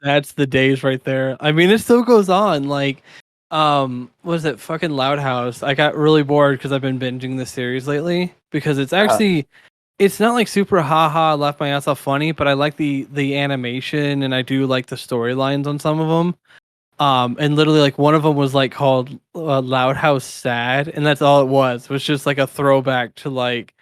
That's the days right there. I mean, it still goes on. Like, what is it? Fucking Loud House. I got really bored because I've been binging this series lately because it's actually it's not like super haha laugh my ass off funny, but I like the animation and I do like the storylines on some of them. And literally like one of them was like called Loud House Sad, and that's all it was just like a throwback to like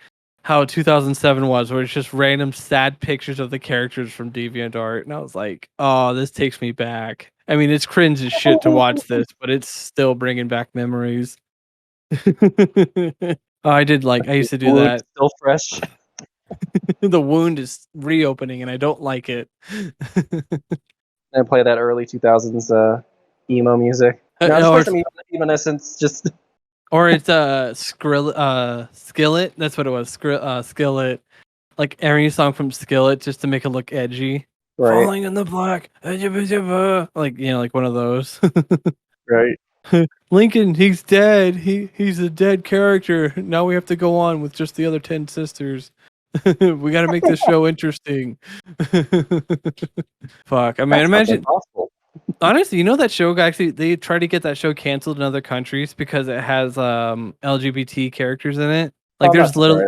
how 2007 was, where it's just random sad pictures of the characters from DeviantArt, and I was like, oh, this takes me back. I mean, it's cringe as shit to watch this, but it's still bringing back memories. I used to do Wound that. still fresh. The wound is reopening, and I don't like it. And play that early 2000s emo music. No, just play some Evanescence. Just or it's Skillet. That's what it was. Skillet. Like every song from Skillet, just to make it look edgy. right. Falling in the black. Like like one of those. Right. Lincoln, he's dead. He's a dead character. Now we have to go on with just the other 10 sisters. We got to make this show interesting. Fuck. I mean, imagine. Honestly, that show actually they tried to get that show canceled in other countries because it has LGBT characters in it. Like there's little.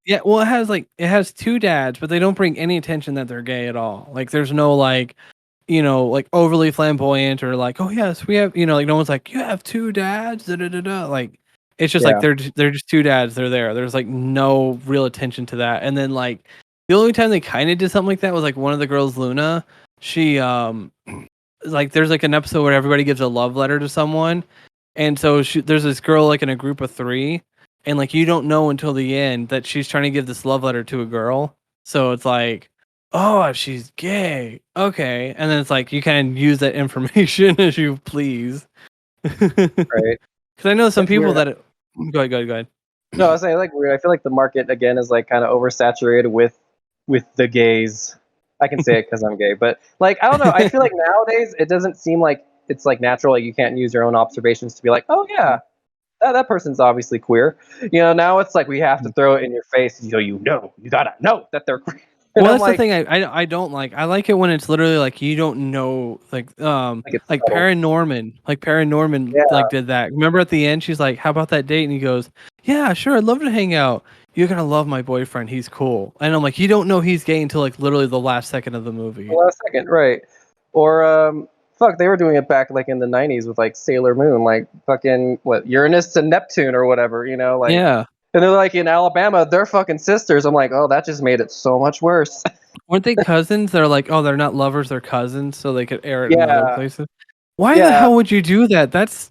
Yeah, well, it has two dads, but they don't bring any attention that they're gay at all. Like there's no like overly flamboyant or like, oh yes, we have, like no one's like, you have two dads, da da da da. Like it's just like they're just two dads. They're there. There's like no real attention to that. And then like the only time they kind of did something like that was like one of the girls, Luna. She like there's like an episode where everybody gives a love letter to someone, and so there's this girl like in a group of 3, and like you don't know until the end that she's trying to give this love letter to a girl. So it's like, oh, she's gay. Okay. And then it's like you can use that information as you please. Right. Because I know some people that. Go ahead. No, I was saying, like, weird. I feel like the market again is like kind of oversaturated with the gays. I can say it because I'm gay, but like I don't know. I feel like nowadays it doesn't seem like it's like natural. Like you can't use your own observations to be like, oh yeah, that person's obviously queer. Now it's like we have to throw it in your face. You gotta know that they're queer. Well, that's the thing I don't like. I like it when it's literally like you don't know, like Paranorman, like did that. Remember at the end, she's like, "How about that date?" And he goes, "Yeah, sure, I'd love to hang out. You're gonna love my boyfriend. He's cool." And I'm like, you don't know he's gay until like literally the last second of the movie. The last second, right? Or fuck, they were doing it back like in the '90s with like Sailor Moon, like fucking Uranus and Neptune or whatever, like yeah. And they're like, in Alabama, they're fucking sisters. I'm like, oh, that just made it so much worse. Weren't they cousins? They're like, oh, they're not lovers, they're cousins, so they could air it in other places. Why the hell would you do that? That's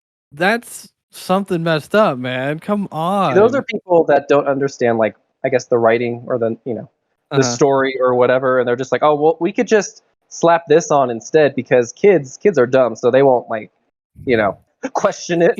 something messed up, man. Come on. Those are people that don't understand, like, I guess the writing or the the story or whatever, and they're just like, oh, well, we could just slap this on instead because kids are dumb, so they won't question it.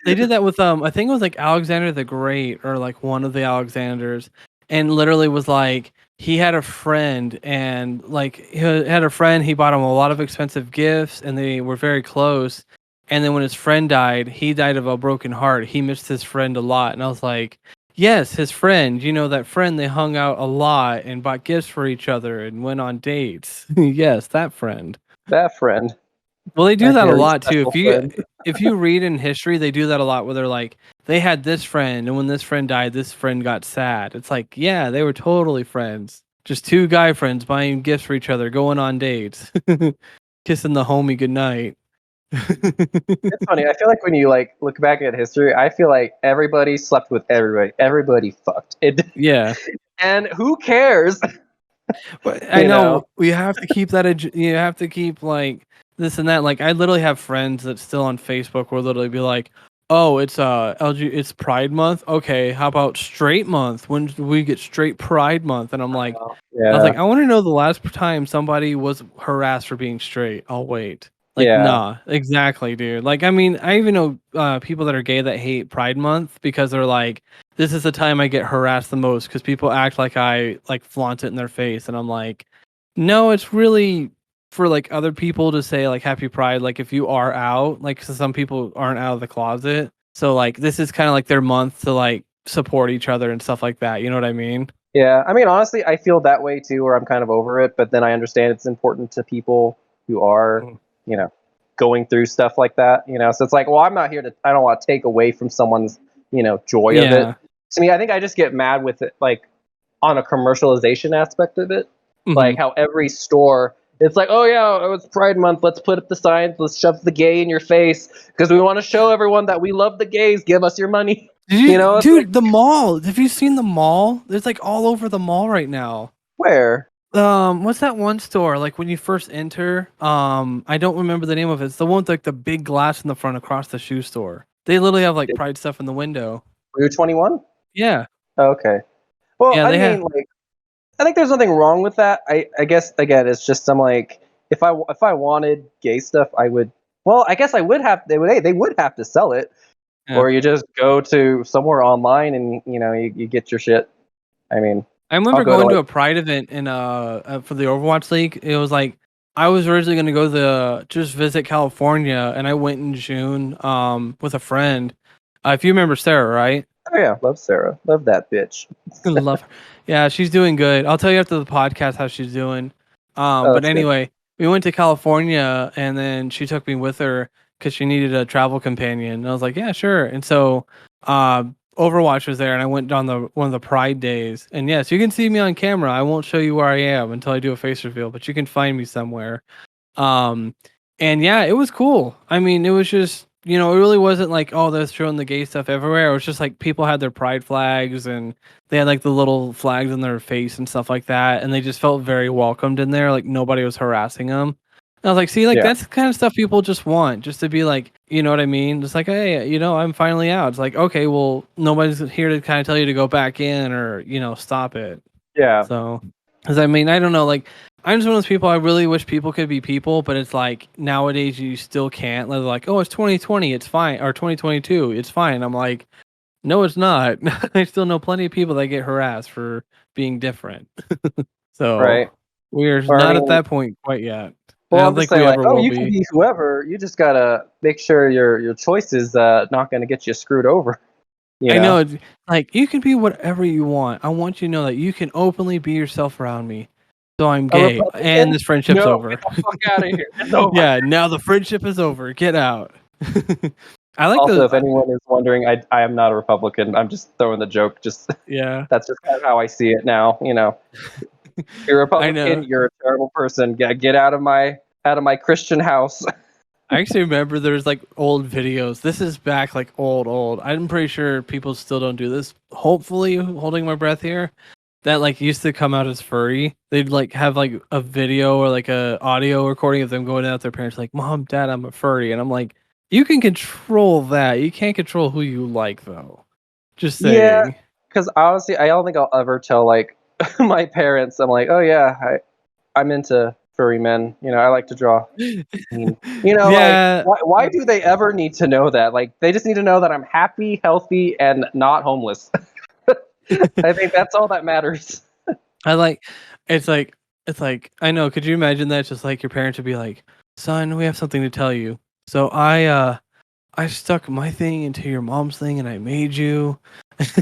They did that with I think it was like Alexander the Great or like one of the Alexanders, and literally was like he had a friend and he bought him a lot of expensive gifts and they were very close, and then when his friend died, he died of a broken heart. He missed his friend a lot, and I was like, yes, his friend, that friend, they hung out a lot and bought gifts for each other and went on dates. Yes, that friend. Well, they do that a lot too. If you read in history, they do that a lot where they're like, they had this friend, and when this friend died, this friend got sad. It's like, yeah, they were totally friends. Just two guy friends buying gifts for each other, going on dates, kissing the homie goodnight. It's funny. I feel like when you look back at history, I feel like everybody slept with everybody. Everybody fucked. Yeah. And who cares? But I know we have to keep that. You have to keep like this and that. Like I literally have friends that still on Facebook will literally be like, "Oh, it's it's Pride Month. Okay, how about Straight Month? When do we get Straight Pride Month?" And I'm like, I was like, I want to know the last time somebody was harassed for being straight. I'll wait. Nah, exactly, dude. Like, I mean, I even know people that are gay that hate Pride Month because they're like, this is the time I get harassed the most because people act like I flaunt it in their face, and I'm like, no, it's really for like other people to say like Happy Pride, like if you are out, like so some people aren't out of the closet, so like this is kind of like their month to like support each other and stuff like that. You know what I mean? Yeah, I mean, honestly, I feel that way too, where I'm kind of over it, but then I understand it's important to people who are. Going through stuff like that, so it's like, well, I'm not here I don't want to take away from someone's, joy of it. To me, I think I just get mad with it, like on a commercialization aspect of it, like how every store, it's like, oh yeah, it's Pride Month, let's put up the signs, let's shove the gay in your face because we want to show everyone that we love the gays, give us your money. Dude, the mall, have you seen the mall? There's like all over the mall right now. Where? What's that one store? Like when you first enter, I don't remember the name of it. It's the one with like the big glass in the front across the shoe store. They literally have like Pride stuff in the window. Blue 21? Yeah. Okay. Well, Yeah, I they mean, have. like, I think there's nothing wrong with that. I guess again, it's just I'm like, if I wanted gay stuff, I would. Well, I guess I would have. They would have to sell it, Yeah. or you just go to somewhere online and you get your shit. I mean, I I'll remember go to going to like a Pride event in for the Overwatch League. It was like I was originally going to go just visit California, and I went in June with a friend. If you remember Sarah, right? oh yeah, love Sarah, love that bitch. Love her. Yeah, she's doing good. I'll tell you after the podcast how she's doing. Oh, But that's good. anyway, we went to California, and then she took me with her because she needed a travel companion. And I was like, yeah, sure. And so, Overwatch was there, and I went on the one of the Pride days. And yes, you can see me on camera. I won't show you where I am until I do a face reveal, but you can find me somewhere. Um, and yeah, it was cool. I mean, it was just, it really wasn't like, oh, they're showing the gay stuff everywhere. It was just like people had their pride flags and they had like the little flags in their face and stuff like that. And they just felt very welcomed in there. Like nobody was harassing them. And I was like, see, like Yeah, that's the kind of stuff people just want, just to be like, you know what I mean? Just like, hey, I'm finally out. It's like, okay, well, nobody's here to kind of tell you to go back in or, stop it. yeah, So, because I mean, I don't know, like, I'm just one of those people. I really wish people could be people, but it's like nowadays you still can't. They're like, oh, it's 2020, it's fine, or 2022, it's fine. I'm like, no, it's not. I still know plenty of people that get harassed for being different. So right. we're Or I not at mean, that point quite yet. I well, I'm don't just think saying, we like, ever oh, will you can be. be whoever. You just gotta make sure your choice is not gonna get you screwed over. You I know, know, like you can be whatever you want. I want you to know that you can openly be yourself around me. So I'm a gay, and Republican? this friendship's No, get over. the fuck out of here. It's over. Yeah, now the friendship is over. Get out. I like Also, the if anyone is wondering, I am not a Republican. I'm just throwing the joke. Just yeah. that's just kind of how I see it now. You're a I Republican. know. You're a terrible person. Get out of my Christian house. I actually remember there's like old videos. This is back like old. I'm pretty sure people still don't do this. Hopefully, holding my breath here. That like used to come out as furry. They'd like have like a video or like a audio recording of them going out with their parents like, "Mom, Dad, I'm a furry." And I'm like, "You can control that. You can't control who you like though." Just Yeah, saying. because honestly, I don't think I'll ever tell like my parents. I'm like, oh yeah, I'm into furry men. I like to draw. Like Yeah, why do they ever need to know that? Like they just need to know that I'm happy, healthy, and not homeless. I think that's all that matters. I like it's like I know, could you imagine that just like your parents would be like, "Son, we have something to tell you. So I stuck my thing into your mom's thing and I made you."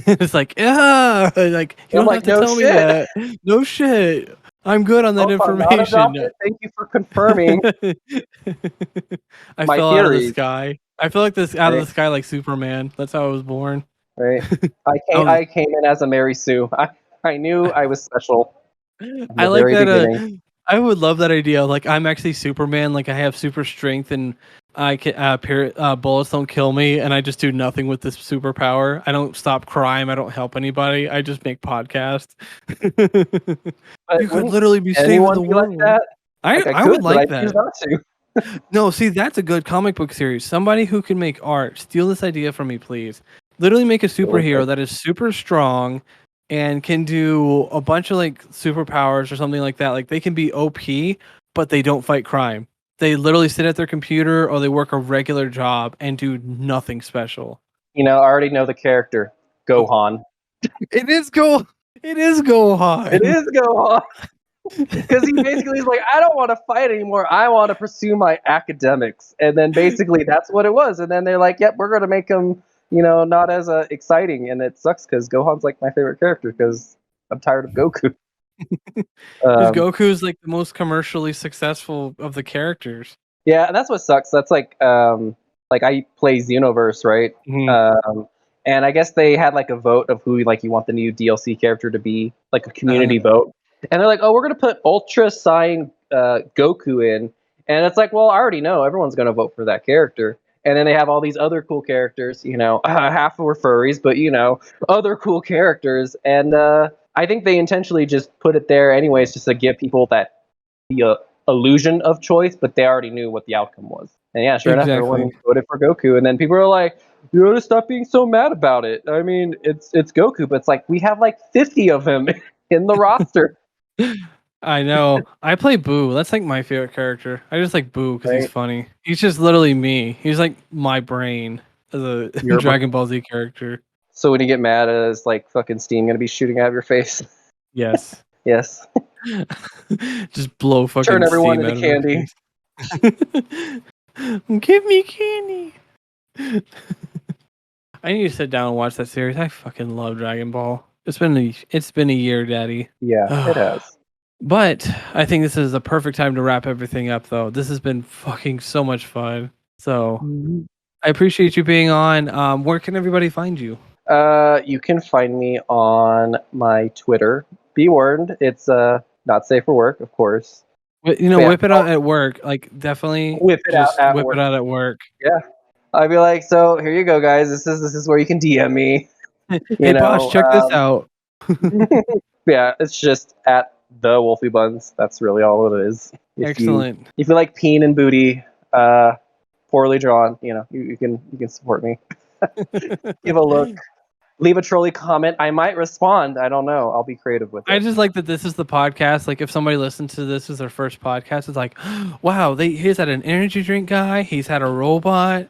It's like, "Yeah, like you And I'm don't have like, to no tell me shit. that. No shit. I'm good on that Oh, if I'm not information." adopted, thank you for confirming I my fell out of the theories. sky. I feel like this out of Right, the sky like Superman. That's how I was born. right. I was I came in as a Mary Sue. I knew I was special from I the like very that. beginning. I would love that idea. Like, I'm actually Superman. Like, I have super strength, and I can bullets don't kill me, and I just do nothing with this superpower. I don't stop crime. I don't help anybody. I just make podcasts. But You could wouldn't literally be saving anyone the be like world. that? Like I I would could, but I like choose that. not to. No, see, that's a good comic book series. Somebody who can make art. Steal this idea from me, please. Literally make a superhero that is super strong and can do a bunch of like superpowers or something like that. Like they can be OP, but they don't fight crime. They literally sit at their computer or they work a regular job and do nothing special. I already know the character, Oh, Gohan. it is Go. It is It Gohan. is Gohan. Because he basically is like, I don't want to fight anymore. I want to pursue my academics. And then basically that's what it was. And then they're like, yep, we're going to make him, not as exciting. And it sucks because Gohan's like my favorite character because I'm tired of Goku. Because Um, Goku's like the most commercially successful of the characters. yeah, and that's what sucks. That's like I play Xenoverse, right? Mhm. Um, and I guess they had like a vote of who like you want the new DLC character to be, like a Uh, community vote. And they're like, oh, we're gonna put Ultra Saiyan Goku in, and it's like, well, I already know everyone's gonna vote for that character. And then they have all these other cool characters, half were furries, but other cool characters. And I think they intentionally just put it there anyways, just to give people that the illusion of choice, but they already knew what the outcome was. And yeah, sure enough, everyone voted for Goku, and then people are like, "You ought to stop being so mad about it." I mean, it's Goku, but it's like we have like 50 of him in the roster. I know. I play Boo. That's like my favorite character. I just like Boo because he's funny. He's just literally me. He's like my brain as a Dragon Ball Z character. So when you get mad, is like fucking steam gonna be shooting out of your face? Yes. Yes. Just blow fucking turn everyone steam into candy. Give me candy. I need to sit down and watch that series. I fucking love Dragon Ball. It's been a year, Daddy. Yeah, it has. But I think this is the perfect time to wrap everything up, though. This has been fucking so much fun. So I appreciate you being on. Where can everybody find you? You can find me on my Twitter. Be warned, it's not safe for work, of course. You know, whip it out at work. Like, definitely whip it out at whip work. it out at work. Yeah, I'd be like, so here you go, guys. This is where you can DM me. Hey, boss, check this out. Yeah, it's just at the WolfyBuns. That's really all it is. Excellent. If you like peen and booty, poorly drawn, you can support me. Give a look. Leave a trolley comment. I might respond. I don't know. I'll be creative with it. I just like that this is the podcast. Like, if somebody listens to this as their first podcast, it's like, wow, he's had an energy drink guy. He's had a robot.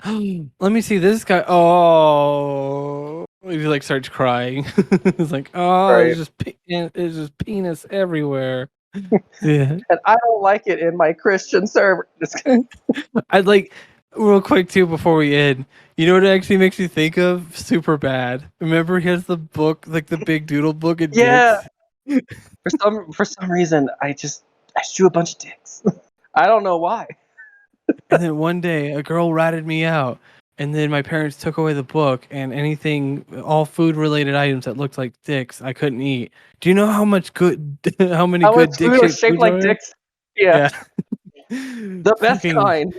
Let me see this guy. Oh, he like starts crying. It's like, oh, right. It's just penis everywhere. Yeah, and I don't like it in my Christian server. I'd like real quick too before we end. You know what it actually makes you think of? Superbad. Remember, he has the book, like the big doodle book of dicks. For some reason, I drew a bunch of dicks. I don't know why. And then one day, a girl ratted me out, and then my parents took away the book, and all food-related items that looked like dicks, I couldn't eat. Do you know how many good dick shaped like dicks? Yeah. The best kind.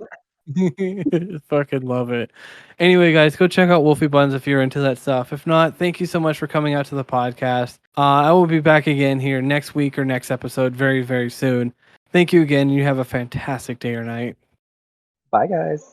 Fucking love it. Anyway, guys, go check out WolfyBuns if you're into that stuff. If not, thank you so much for coming out to the podcast. I will be back again here next week or next episode very, very soon. Thank you again. You have a fantastic day or night. Bye, guys.